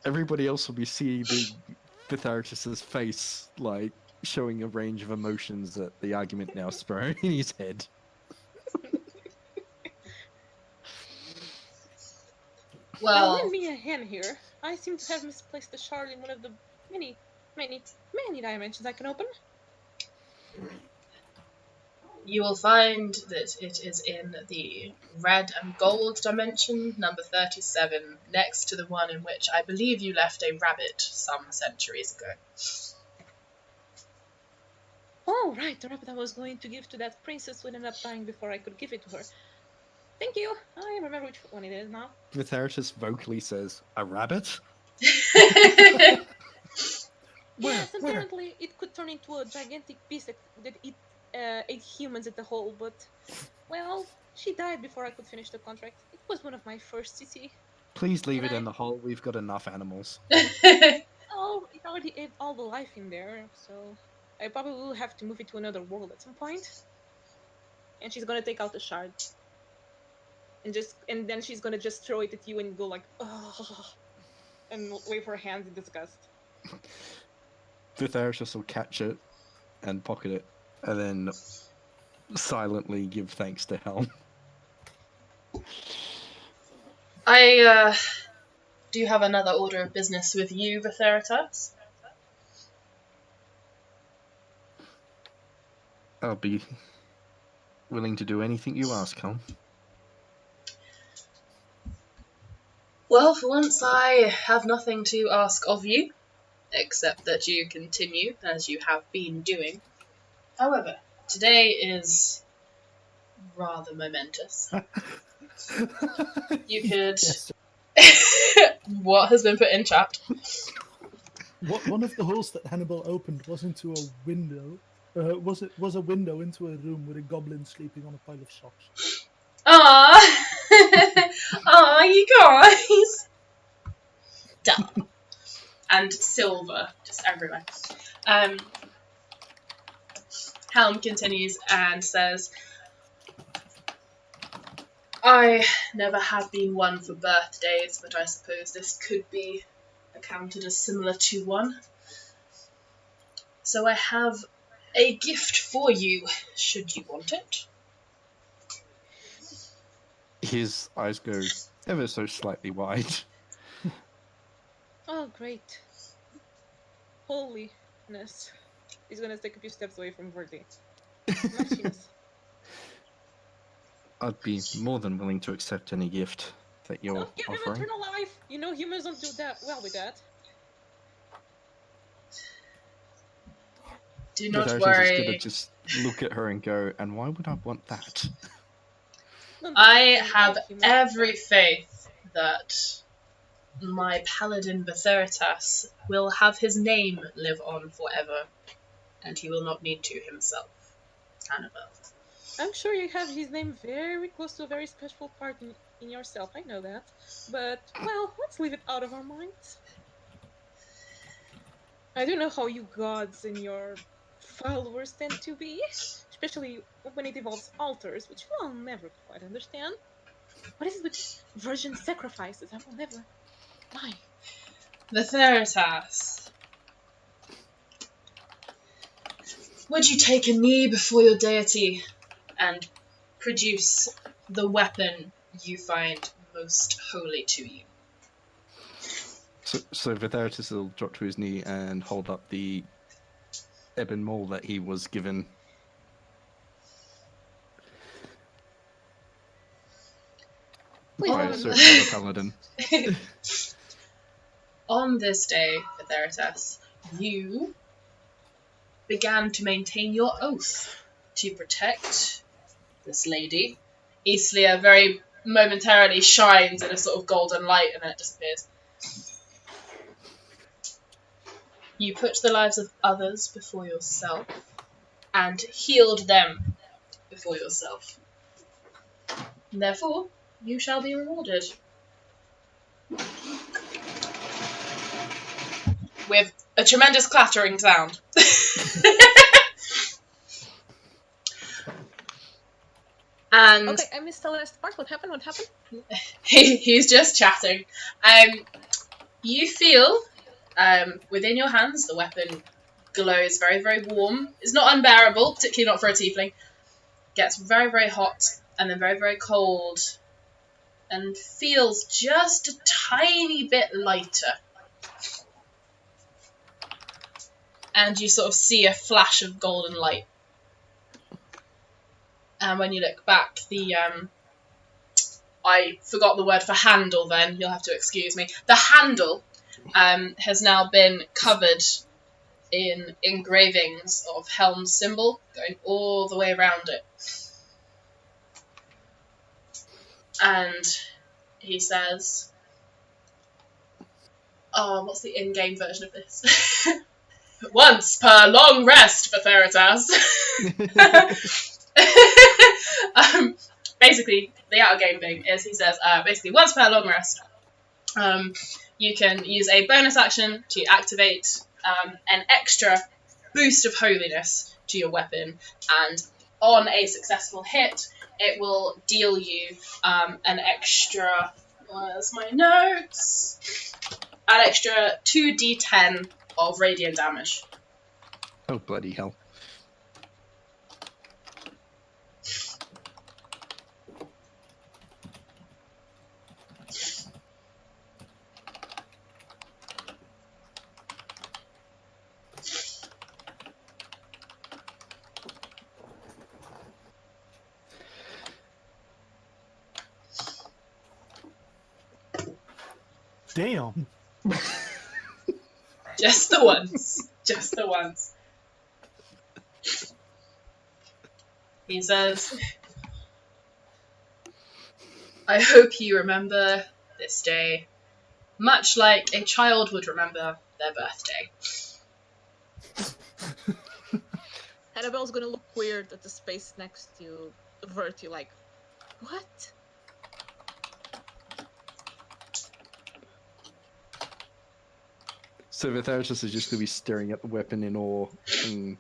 Everybody else will be seeing Vitharitus's face, like, showing a range of emotions at the argument now spurring in his head. Well, lend me a hand here. I seem to have misplaced the shard in one of the many dimensions I can open. you will find that it is in the red and gold dimension, number 37, next to the one in which I believe you left a rabbit some centuries ago. Oh, right, the rabbit I was going to give to that princess would end up dying before I could give it to her. Thank you. I remember which one it is now. Vitharitus vocally says, a rabbit? Yes, apparently it could turn into a gigantic beast that ate humans at the hole, but, well, she died before I could finish the contract. It was one of my first CC. Please leave it in the hole, we've got enough animals. Oh, it already ate all the life in there, so I probably will have to move it to another world at some point. And she's gonna take out the shard. And then she's gonna just throw it at you and go like, oh, and wave her hands in disgust. Vitharitus will catch it and pocket it, and then silently give thanks to Helm. I do have another order of business with you, Vitharitus. I'll be willing to do anything you ask, Helm. Well, for once I have nothing to ask of you, except that you continue as you have been doing. However, today is rather momentous. You could... Yes. What has been put in chat? One of the holes that Hannibal opened was into a window. Was a window into a room with a goblin sleeping on a pile of socks. Aww! Aww, you guys! Dumb. And silver, just everywhere. Helm continues and says, I never have been one for birthdays, but I suppose this could be accounted as similar to one. So I have a gift for you, should you want it. His eyes go ever so slightly wide. Oh, great. Holiness. He's gonna take a few steps away from Verdi. Nice. I'd be more than willing to accept any gift that you're Don't give him offering. eternal life! You know humans don't do that well with that. Do not Vitharitus is going worry. to just look at her and go, and why would I want that? Don't I think have about humans. every faith that my paladin Vitharitus will have his name live on forever, and he will not need to himself. Hannibal. I'm sure you have his name very close to a very special part in yourself, I know that. But, well, let's leave it out of our minds. I do know how you gods and your followers tend to be, especially when it involves altars, which I'll never quite understand. What is it with virgin sacrifices? I will never. Why? Vitharitus. Would you take a knee before your deity and produce the weapon you find most holy to you. So Vitharitus will drop to his knee and hold up the ebon maul that he was given. By a certain other paladin. On this day, Vitharitus, you began to maintain your oath to protect this lady. Islia very momentarily shines in a sort of golden light and then it disappears. You put the lives of others before yourself and healed them before yourself. And therefore, you shall be rewarded with a tremendous clattering sound. And Okay, I missed the last part. What happened? he's just chatting. You feel within your hands the weapon glows very, very warm. It's not unbearable, particularly not for a tiefling. Gets very, very hot and then very, very cold and feels just a tiny bit lighter. And you sort of see a flash of golden light. And when you look back, I forgot the word for handle then, you'll have to excuse me. The handle has now been covered in engravings of Helm's symbol, going all the way around it. And he says, oh, what's the in-game version of this? Once per long rest for Theritas. Basically, the out-of-game thing is he says, basically, once per long rest, you can use a bonus action to activate an extra boost of holiness to your weapon, and on a successful hit, it will deal you an extra, where's my notes? An extra 2d10 of radiant damage. Oh, bloody hell. Damn. Just the once. Just the once. He says, I hope you remember this day much like a child would remember their birthday. Annabelle's gonna look weird at the space next to Verti, like, what? So Vitharitus is just going to be staring at the weapon in awe and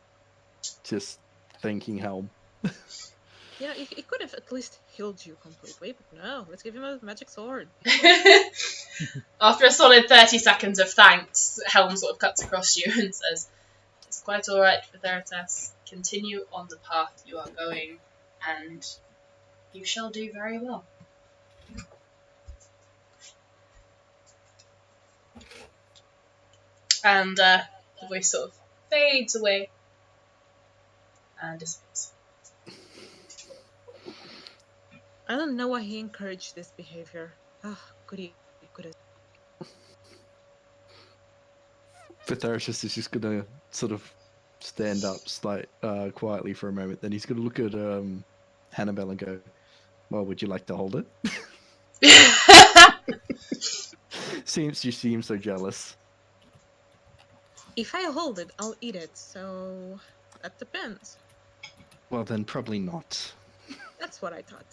just thanking Helm. You know, it could have at least healed you completely, but no, let's give him a magic sword. After a solid 30 seconds of thanks, Helm sort of cuts across you and says, it's quite alright, Vitharitus. Continue on the path you are going, and you shall do very well. And the voice sort of fades away and disappears. I don't know why he encouraged this behavior. Ah, goody. Vitharitus is just going to sort of stand up quietly for a moment. Then he's going to look at Hannibal and go, well, would you like to hold it? You seem so jealous. If I hold it, I'll eat it, so that depends. Well, then probably not. That's what I thought.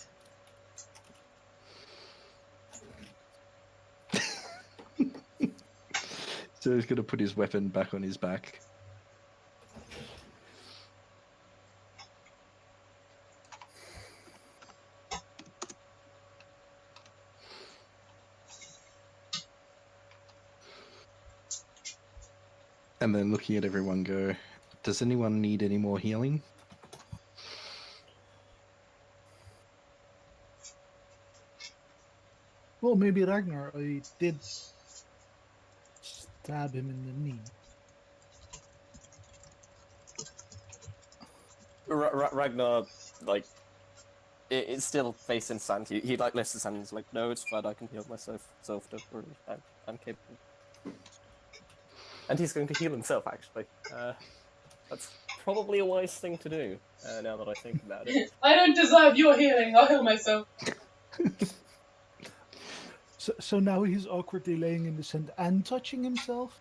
So he's going to put his weapon back on his back. And then looking at everyone go, does anyone need any more healing? Well, maybe Ragnar. I did stab him in the knee. Ragnar, like, it's still facing sand. He like lifts his hand and he's like, no, it's fine, I can heal myself, don't worry, I'm capable. And he's going to heal himself, actually. That's probably a wise thing to do, now that I think about it. I don't deserve your healing. I'll heal myself. So now he's awkwardly laying in the sand and touching himself?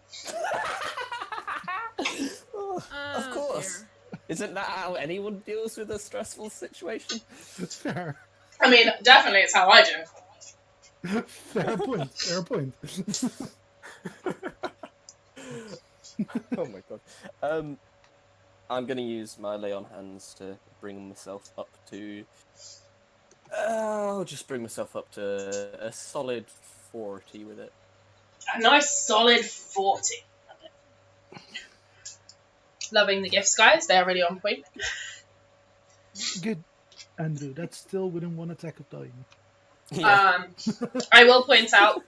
Of course. Dear. Isn't that how anyone deals with a stressful situation? Fair. I mean, definitely it's how I do. Fair point. Fair point. Oh my god. I'm gonna use my lay on hands to bring myself up to. I'll just bring myself up to a solid 40 with it. A nice solid 40. Loving the gifts, guys. They're really on point. Good, Andrew. That's still within one attack of dying. Yeah. I will point out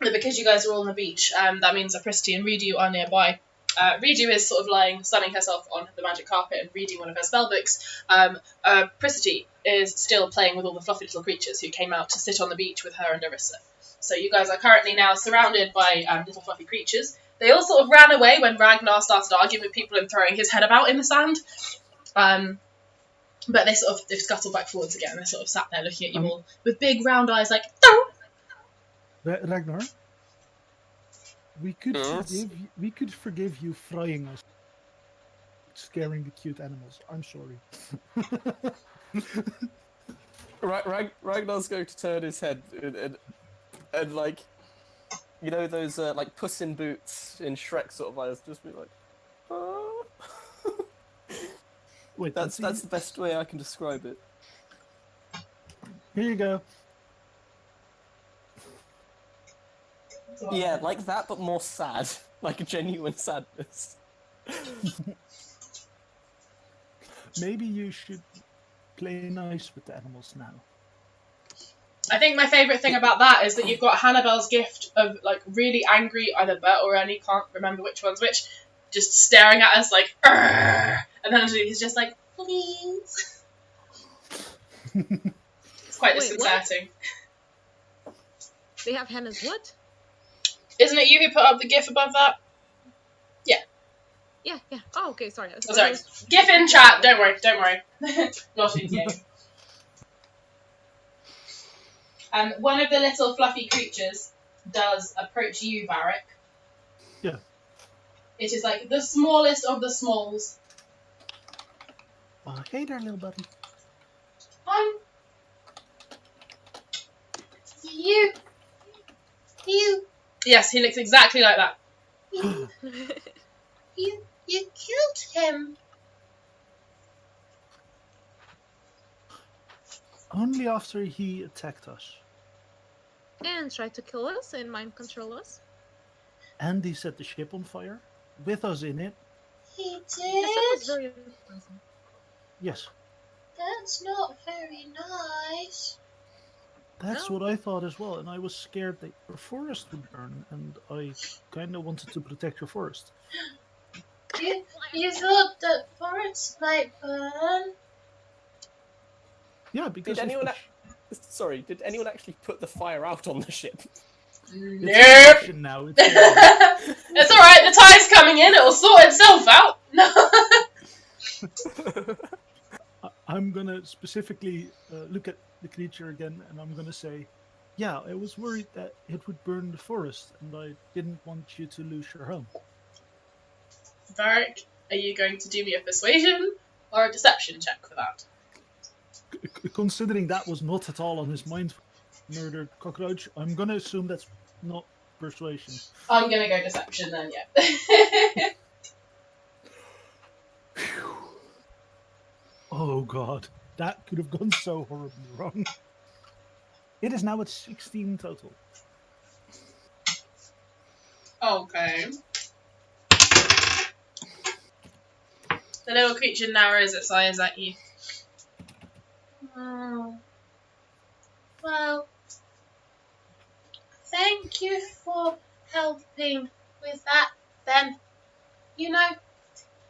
that because you guys are all on the beach, that means that Pristy and Redu are nearby. Redu is sort of lying, sunning herself on the magic carpet and reading one of her spellbooks. Pristy is still playing with all the fluffy little creatures who came out to sit on the beach with her and Arissa. So you guys are currently now surrounded by little fluffy creatures. They all sort of ran away when Ragnar started arguing with people and throwing his head about in the sand. But they've scuttled back forwards again. They're sort of sat there looking at you all with big round eyes like, no! Ragnar, we could forgive you frying us, scaring the cute animals. I'm sorry. Ragnar's going to turn his head and like, you know those like Puss in Boots in Shrek sort of eyes, just be like, oh. Wait, that's the best way I can describe it. Here you go. Yeah, like that, but more sad, like a genuine sadness. Maybe you should play nice with the animals now. I think my favourite thing about that is that you've got Hannibel's gift of like really angry, either Bert or Ernie, can't remember which one's which, just staring at us like, argh! And then he's just like, please. It's quite disconcerting. They have Hannah's what? Isn't it you who put up the GIF above that? Yeah. Oh, okay, sorry. Oh, sorry. GIF in chat, don't worry. Not in game. One of the little fluffy creatures does approach you, Varic. Yeah. It is like the smallest of the smalls. Oh, hey there, little buddy. You. Yes, he looks exactly like that. You killed him. Only after he attacked us. And tried to kill us and mind control us. And he set the ship on fire, with us in it. He Yes, that was did? very unpleasant. Yes, That's not very nice. that's No. what I thought as well, and I was scared that your forest would burn, and I kind of wanted to protect your forest. You thought that forests might burn? Yeah, because Did anyone? it's Sorry, did anyone actually put the fire out on the ship? Nope. action now. It's It's alright, the tide's coming in, it'll sort itself out. No. I'm gonna specifically look at the creature again, and I'm gonna say, yeah, I was worried that it would burn the forest, and I didn't want you to lose your home. Varic, are you going to do me a persuasion or a deception check for that? Considering that was not at all on his mind, murdered cockroach, I'm gonna assume that's not persuasion. I'm gonna go deception then, yeah. Oh god, that could have gone so horribly wrong. It is now at 16 total. Okay. The little creature narrows its eyes at you. Oh. Well, thank you for helping with that, then. You know,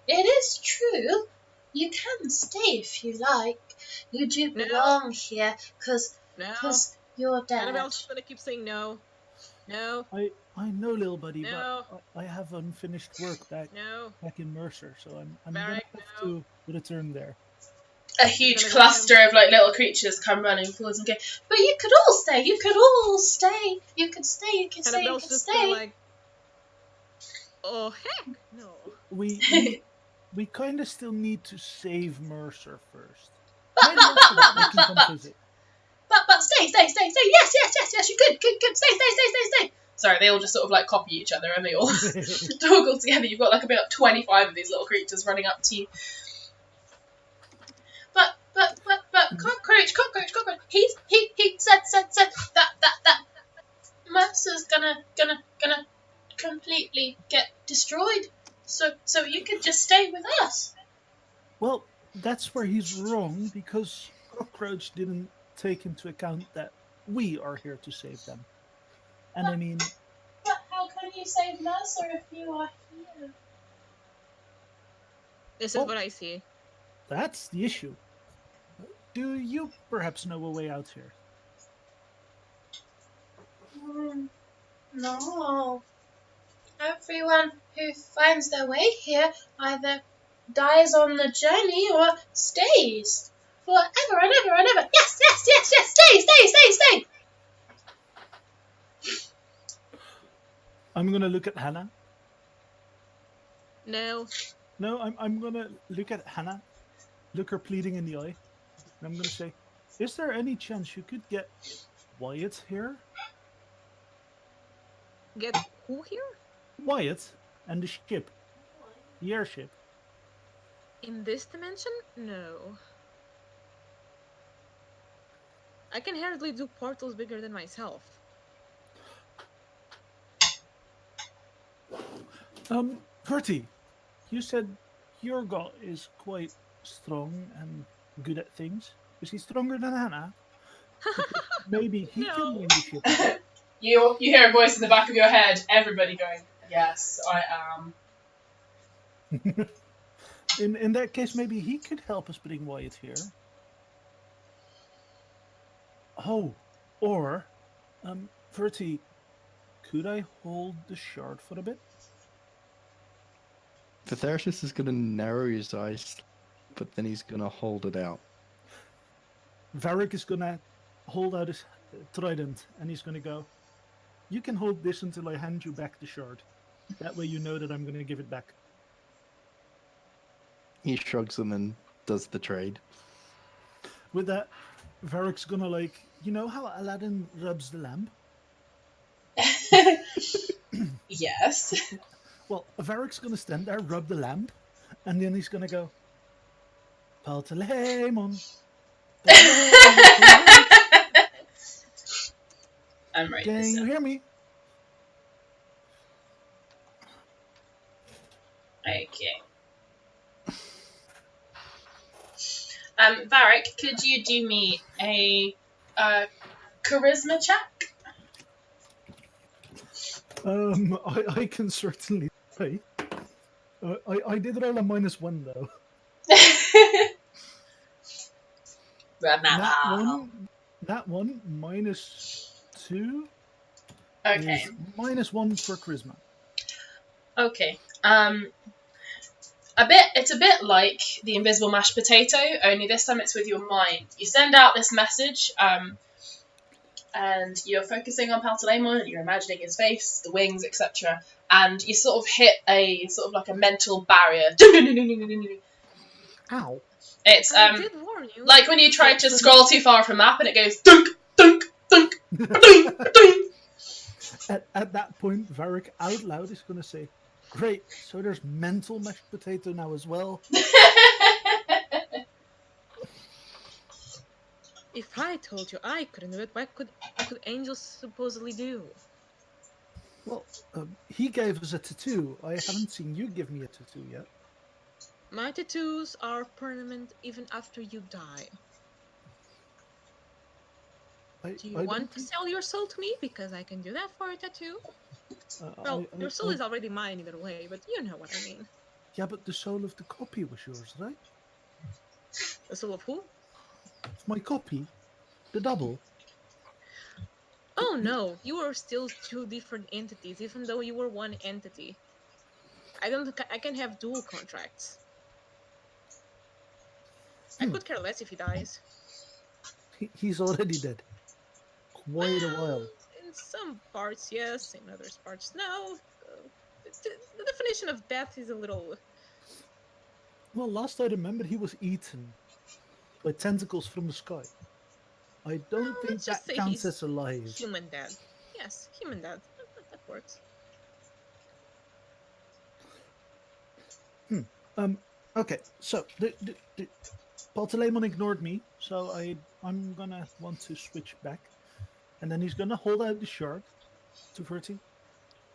it is true. You can stay if you like. You do No. belong here, because No. you're dead. Annabelle's just gonna keep saying no. No. I know, little buddy, No. but I have unfinished work back No. in Mercer, so I'm gonna Varic, have no. to return there. A huge gonna cluster go of like little creatures come running towards and go, but you could all stay, you could all stay, you could stay, you could stay, you Annabelle's could just gonna stay. like, oh heck no. We kind of still need to save Mercer first. But, Maybe after that we can come visit. But stay, yes, you could, stay. Sorry, they all just sort of like copy each other and they all talk all together. You've got like about 25 of these little creatures running up to you. But, cockroach, he said that Mercer's gonna completely get destroyed. So you could just stay with us. Well, that's where he's wrong, because Cockroach didn't take into account that we are here to save them. And I mean, But how can you save Mercer if you are here? This is what I see. that's the issue. Do you perhaps know a way out here? No. Everyone who finds their way here either dies on the journey or stays forever and ever and ever. Yes, stay. I'm gonna look at Hannah. No. No, I'm gonna look at Hannah, look her pleading in the eye, and I'm gonna say, is there any chance you could get Wyatt here? Get who here? Wyatt and the ship. The airship. In this dimension? No. I can hardly do portals bigger than myself. Bertie, you said your god is quite strong and good at things. Is he stronger than Hannah? Maybe he No. can win the ship. You hear a voice in the back of your head, everybody going, yes, I am. In that case, maybe he could help us bring Wyatt here. Oh, or, Bertie, could I hold the shard for a bit? The therapist is going to narrow his eyes, but then he's going to hold it out. Varic is gonna hold out his trident, and he's gonna go, you can hold this until I hand you back the shard. That way you know that I'm gonna give it back. He shrugs and then does the trade. With that, Varric's gonna like, you know how Aladdin rubs the lamp? Yes. Well, Varric's gonna stand there, rub the lamp, and then he's gonna go, Paltalemon. I'm right. Can you hear me? Okay. Varic, could you do me a charisma check? I can certainly try. I did roll a -1 though. That one -2 Okay. is -1 for charisma. Okay. It's a bit like the invisible mashed potato, only this time it's with your mind. You send out this message, and you're focusing on Paltalemon, and you're imagining his face, the wings, etc. And you sort of hit a sort of like a mental barrier. Ow. It's I did warn you. like when you try to scroll too far from a map and it goes dunk, dunk, dunk, dunk, dunk. At that point, Varic out loud is going to say, great, so there's mental mashed potato now as well. If I told you I couldn't do it, what could angels supposedly do? Well, he gave us a tattoo. I haven't seen you give me a tattoo yet. My tattoos are permanent even after you die. Do you want to sell your soul to me? Because I can do that for a tattoo. Well, your soul is already mine either way, but you know what I mean. Yeah, but the soul of the copy was yours, right? The soul of who? Of my copy, the double. Oh no, you are still two different entities, even though you were one entity. I don't think I can have dual contracts. I could care less if he dies. He's already dead. Quite a while. In some parts, yes. In other parts, no. The definition of death is a little... Well, last I remember, he was eaten by tentacles from the sky. I don't think let's just that say counts he's as alive. human dead. Yes, human dead. That works. Okay, so the Bartolomon ignored me, so I'm gonna want to switch back, and then he's gonna hold out the shard to Verti.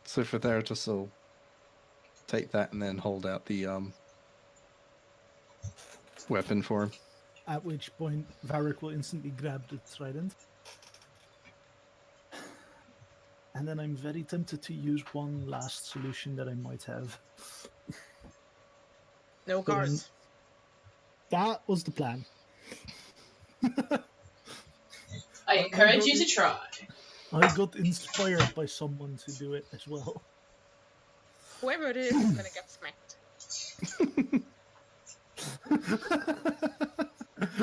So for Theratos, will take that and then hold out the weapon for him. At which point, Varic will instantly grab the trident. And then I'm very tempted to use one last solution that I might have. No cards. That was the plan. I encourage you to try. I got inspired by someone to do it as well. Whoever it is gonna get smacked.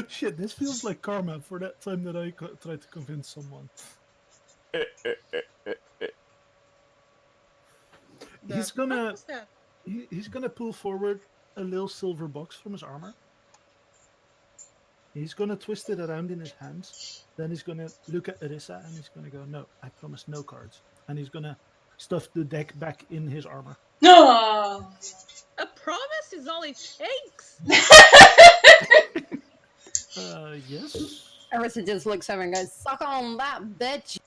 Shit, this feels like karma for that time that I tried to convince someone. He's gonna pull forward a little silver box from his armor. He's gonna twist it around in his hands. Then he's gonna look at Arissa and he's gonna go, "No, I promise no cards." And he's gonna stuff the deck back in his armor. No. A promise is all it takes. Yes. Arissa just looks over and goes, "Suck on that, bitch."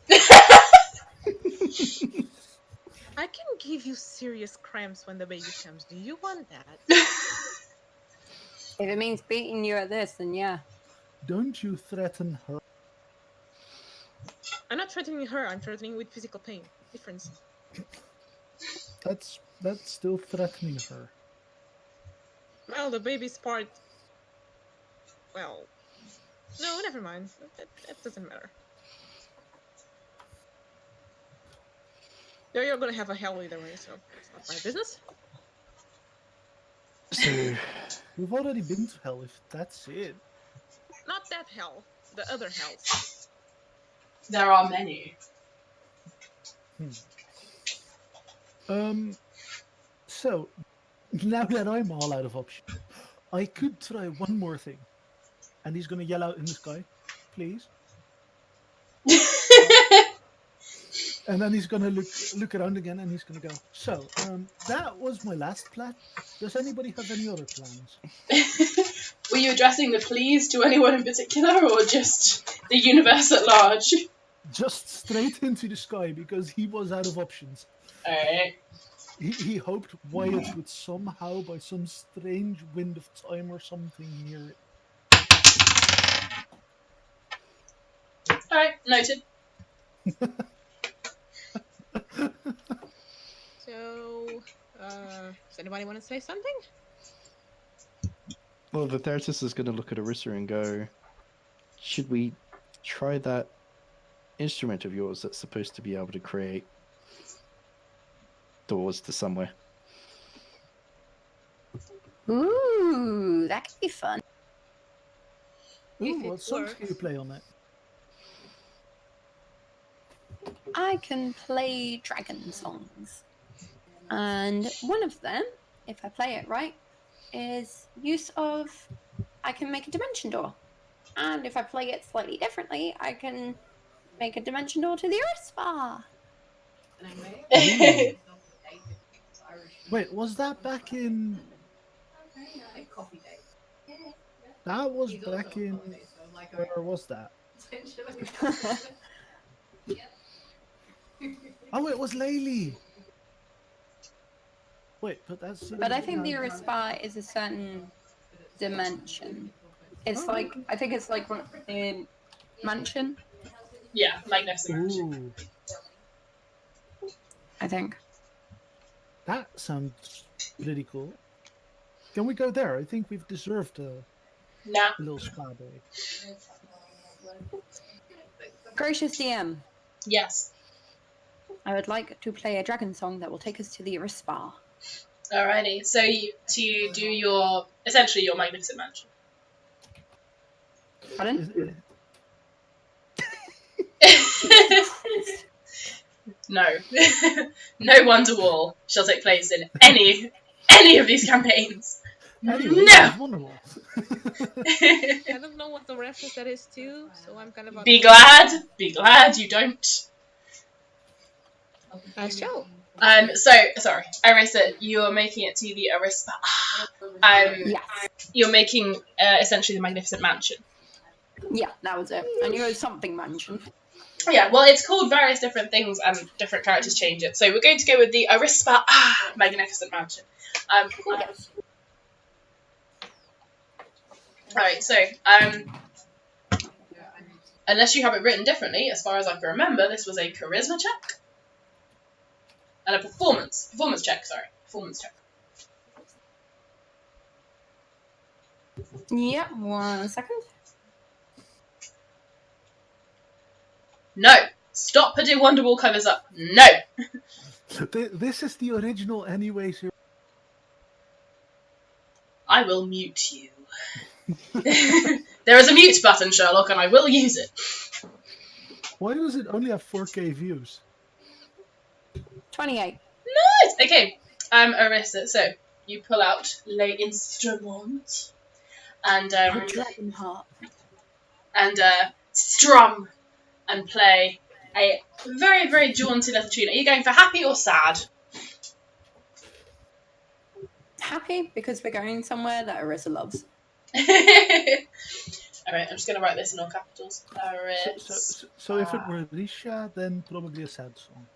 I can give you serious cramps when the baby comes. Do you want that? If it means beating you at this, then yeah. Don't you threaten her. I'm not threatening her. I'm threatening with physical pain. Difference. That's still threatening her. Well, the baby's part... Well... No, never mind. That doesn't matter. You're gonna have a hell either way, so it's not my business. So We've already been to hell, if that's it. Not that hell. The other hells. There are many. So, now that I'm all out of options, I could try one more thing. And he's gonna yell out in the sky, "Please." And then he's gonna look around again and he's gonna go, "So, that was my last plan. Does anybody have any other plans?" Were you addressing the please to anyone in particular, or just the universe at large? Just straight into the sky, because he was out of options. Alright. He hoped Wyatt would somehow, by some strange wind of time or something, hear it. Alright, noted. So, does anybody want to say something? well, the Theratos is going to look at Arissa and go, "Should we try that instrument of yours that's supposed to be able to create doors to somewhere?" Ooh, that could be fun. Ooh, If it what songs can you works. play on it? I can play dragon songs. And one of them, if I play it right, is use of... I can make a dimension door. And if I play it slightly differently, I can make a dimension door to the Earth Spa. Wait, was that back in... That was back in... Where was that? Oh, it was Laylee! Wait, but that's... But I think the Earth Spa is a certain dimension. It's like... I think it's like the mansion. Yeah, magnificent mansion. Ooh, I think. that sounds pretty cool. Can we go there? I think we've deserved a Nah. little spa day. Gracious DM, Yes. I would like to play a dragon song that will take us to the Iris Spa. Alrighty. So to do your essentially your magnificent mansion. Pardon? No. No Wonderwall shall take place in any of these campaigns. Anyway, No! that's wonderful. I don't know what the reference that is to, so I'm kind of... Be glad you don't. I shall. So, sorry, Arisa, you're making it to the Arispa. Yes. You're making, essentially the Magnificent Mansion. Yeah, that was it. I knew it was something mansion. Yeah, well, it's called various different things and different characters change it. So we're going to go with the Arispa Magnificent Mansion. Cool. Yes. Alright, so, unless you have it written differently, as far as I can remember, this was a charisma check. And a performance check. Yeah, 1 second. No! Stop putting Wonderwall covers up. No! This is the original anyway, sir. I will mute you. There is a mute button, Sherlock, and I will use it. Why does it only have 4K views? 28. Nice! Okay, Arissa, so you pull out Les Instruments and Dragon harp. and strum and play a very, very jaunty little tune. Are you going for happy or sad? Happy because we're going somewhere that Arissa loves. Alright, I'm just going to write this in all capitals. So if it were Risha, then probably a sad song.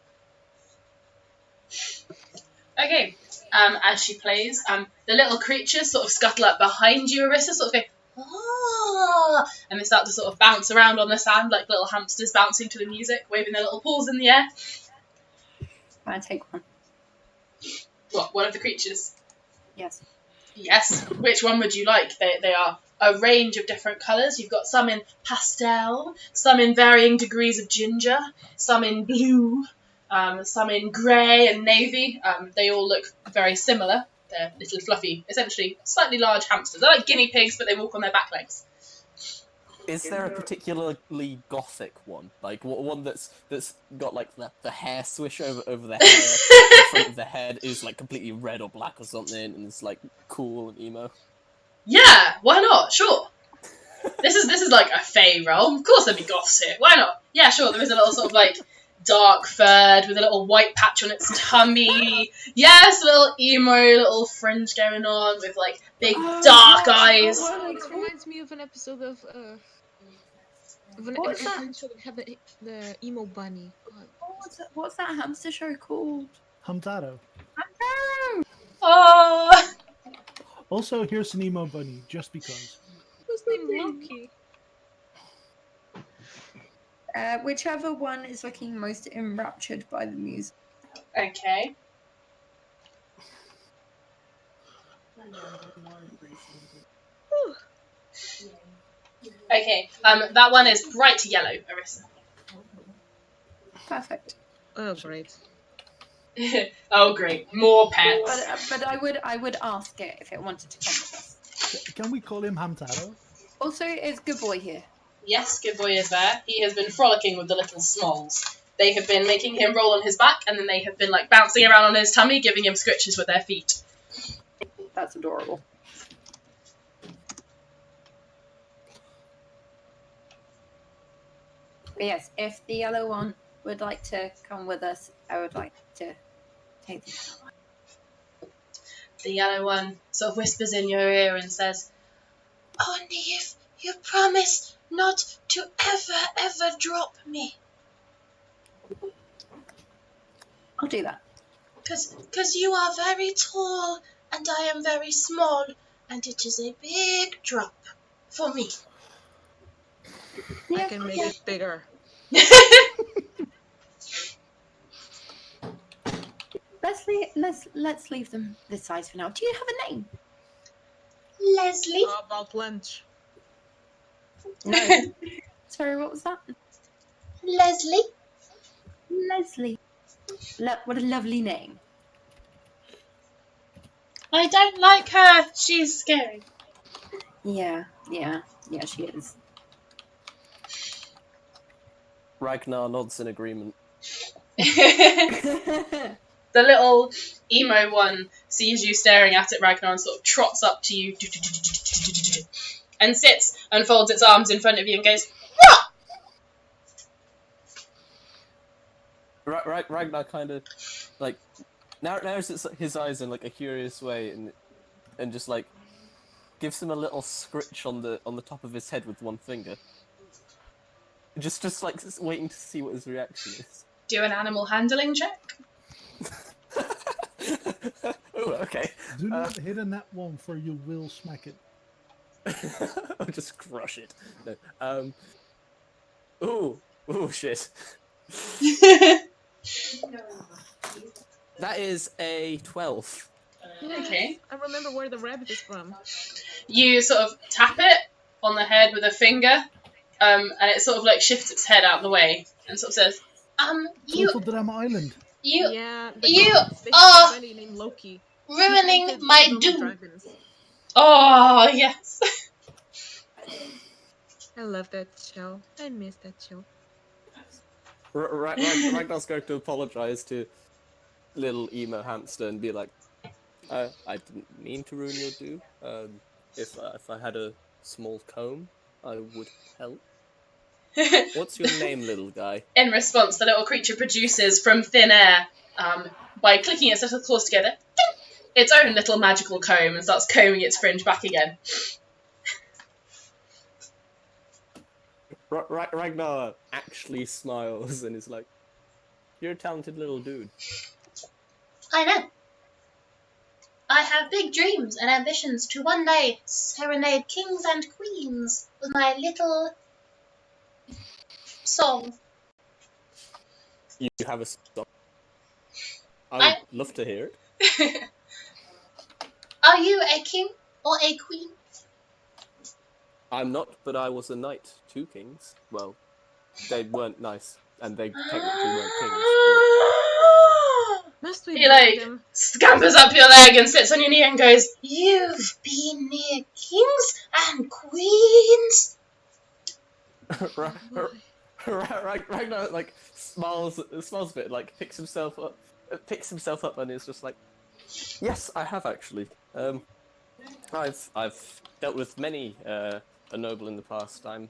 Okay, as she plays, the little creatures sort of scuttle up behind you, Arissa, sort of go, ah, and they start to sort of bounce around on the sand like little hamsters bouncing to the music, waving their little paws in the air. I take one. What, one of the creatures? Yes. Yes. Which one would you like? They are a range of different colours. You've got some in pastel, some in varying degrees of ginger, some in blue, some in grey and navy. They all look very similar. They're little fluffy, essentially slightly large hamsters. They're like guinea pigs, but they walk on their back legs. Is there a particularly gothic one? Like one that's got like the hair swish over the hair, the front of the head is like completely red or black or something, and it's like cool and emo? Yeah, why not? Sure. This is like a fey realm. Of course there'd be goths here. Why not? Yeah, sure. There is a little sort of like dark furred with a little white patch on its tummy. Yes, a little emo, little fringe going on with like big dark eyes. It reminds me of an episode of an What's that? episode that had the emo bunny. God. What's that hamster show called? Hamtaro. Oh. Also, here's an emo bunny, just because. Who's named Loki? Whichever one is looking most enraptured by the music. Okay. Okay. That one is bright yellow, Arissa. Perfect. Oh, great. Oh, great. More pets. But I would ask it if it wanted to come with us. Can we call him Hamtaro? Also, is Good Boy here? Yes, good boy is there. He has been frolicking with the little smols. They have been making him roll on his back, and then they have been like bouncing around on his tummy, giving him scritches with their feet. That's adorable. But yes, if the yellow one would like to come with us, I would like to take the yellow one. The yellow one sort of whispers in your ear and says, "Only if you promise not to ever drop me. I'll do that. Because you are very tall and I am very small, and it is a big drop for me." I can make it bigger. Let's leave them this size for now. Do you have a name? Leslie. How about lunch? No. Sorry, what was that? Leslie. Leslie. What a lovely name. I don't like her. She's scary. Yeah, she is. Ragnar nods in agreement. The little emo one sees you staring at it, Ragnar, and sort of trots up to you and sits and folds its arms in front of you and goes, Ragnar kind of like narrows his eyes in like a curious way and just like gives him a little scritch on the top of his head with one finger. Just like waiting to see what his reaction is. do an animal handling check. Oh, okay. Do not hit a nat one, for you will smack it. I'll just crush it. No. Oh shit. That is a 12. Okay. I remember where the rabbit is from. You sort of tap it on the head with a finger, and it sort of like shifts its head out of the way and sort of says, you Total Drama Island. Yeah, you are named Loki. ruining my doom. Dragons. Oh, yes. I love that show. I miss that show. Ragnar's going to apologize to little emo hamster and be like, I didn't mean to ruin your do. If I had a small comb, I would help. What's your name, little guy? In response, the little creature produces from thin air, by clicking its little claws together, its own little magical comb and starts combing its fringe back again. Ragnar actually smiles and is like, you're a talented little dude. I know. I have big dreams and ambitions to one day serenade kings and queens with my little song. You have a song? I would love to hear it. Are you a king or a queen? I'm not, but I was a knight. 2 kings. Well, they weren't nice, and they technically weren't kings. Must we He burn them? scampers up your leg and sits on your knee and goes, "You've been near kings and queens." Ragnar like smiles a bit, like picks himself up, and is just like, "Yes, I have actually. I've dealt with many a noble in the past. I'm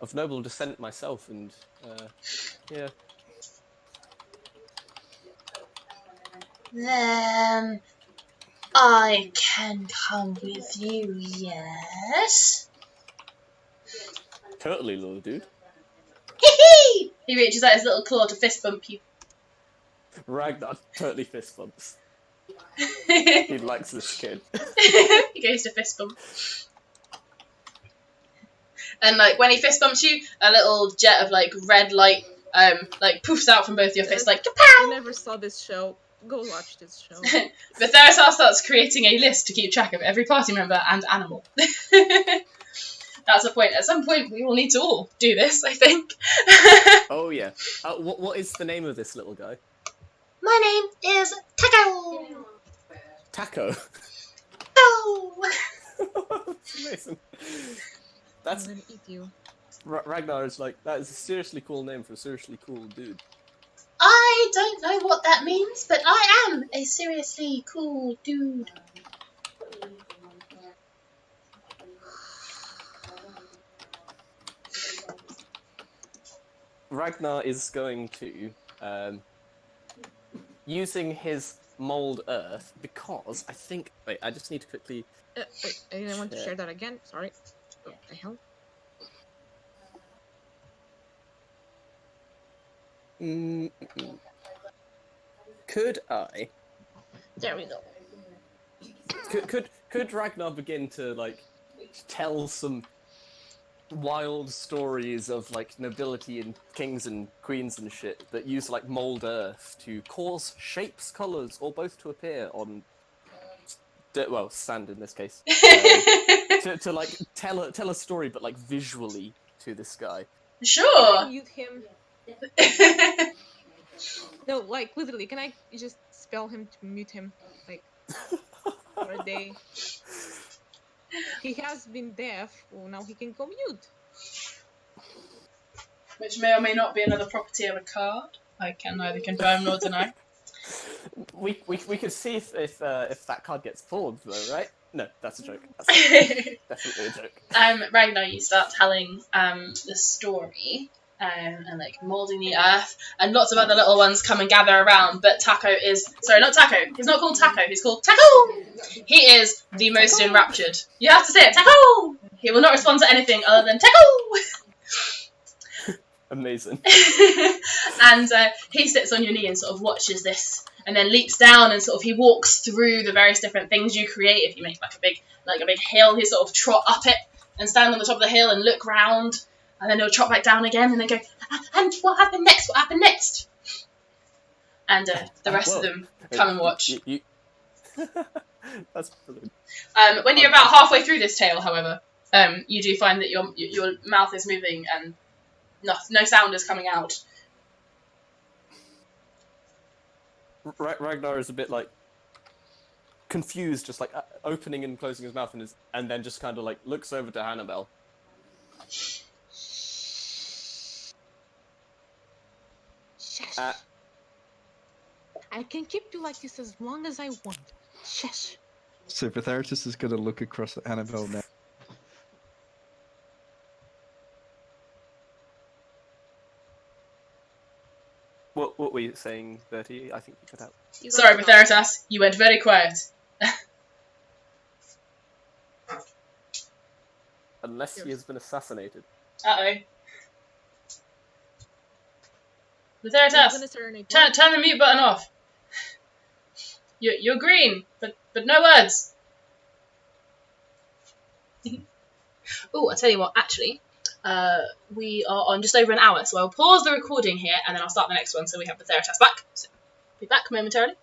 of noble descent myself, and yeah." Then I can come with you, yes? Totally, little dude. Hee-hee! He reaches out his little claw to fist bump you. Ragnar totally fist bumps. He He likes this kid. goes to fist bump. And like when he fist bumps you, a little jet of like red light like poofs out from both your fists like I kapow! never saw this show. Go watch this show. But Therisar starts creating a list to keep track of every party member and animal. That's the point. At some point, we will need to all do this, I think. Oh yeah. What is the name of this little guy? My name is Taco. Taco. Oh. That's amazing. I'm That's gonna eat you. Ragnar is like, that is a seriously cool name for a seriously cool dude. I don't know what that means, but I am a seriously cool dude. Ragnar is going to, using his mold earth, because I think, wait, I just need to quickly, Wait, I didn't want to share that again. Sorry. What the hell? could I, There we go. could Ragnar begin to, like, tell some wild stories of like nobility and kings and queens and shit that use like mold earth to cause shapes, colors, or both to appear on sand in this case. To like tell a story, but like visually to this guy. Sure. Mute him. No, like literally, can I just spell him to mute him, like for a day? He has been deaf. Well, now he can go mute. Which may or may not be another property of a card. I can neither confirm nor deny. We could see if that card gets pulled though, right? No, that's a joke. That's definitely a joke. Ragnar, you start telling the story and like moulding the earth, and lots of other little ones come and gather around. But Taco is not Taco. He's not called Taco. He's called Taco. He is the most enraptured. You have to say it, Taco. He will not respond to anything other than Taco. Amazing. And he sits on your knee and sort of watches this, and then leaps down and sort of he walks through the various different things you create. If you make like a big hill, he sort of trot up it and stand on the top of the hill and look round, and then he'll trot back down again and then go, and what happened next? What happened next? And the rest of them come and watch. That's brilliant. When you're about halfway through this tale, however, you do find that your mouth is moving and no sound is coming out. Ragnar is a bit like confused, just like opening and closing his mouth, and then just kind of like looks over to Hannibal. Shush. I can keep you like this as long as I want. Shush. So Bothwell is going to look across at Hannibal now. What were you saying, Bertie? I think you cut out. Sorry, Bothwell, you went very quiet. Unless he has been assassinated. Uh-oh. Bothwell, turn the mute button off. You're green, but no words. Oh, I tell you what, actually, we are on just over an hour, so I'll pause the recording here and then I'll start the next one so we have Bothwell back. So, be back momentarily.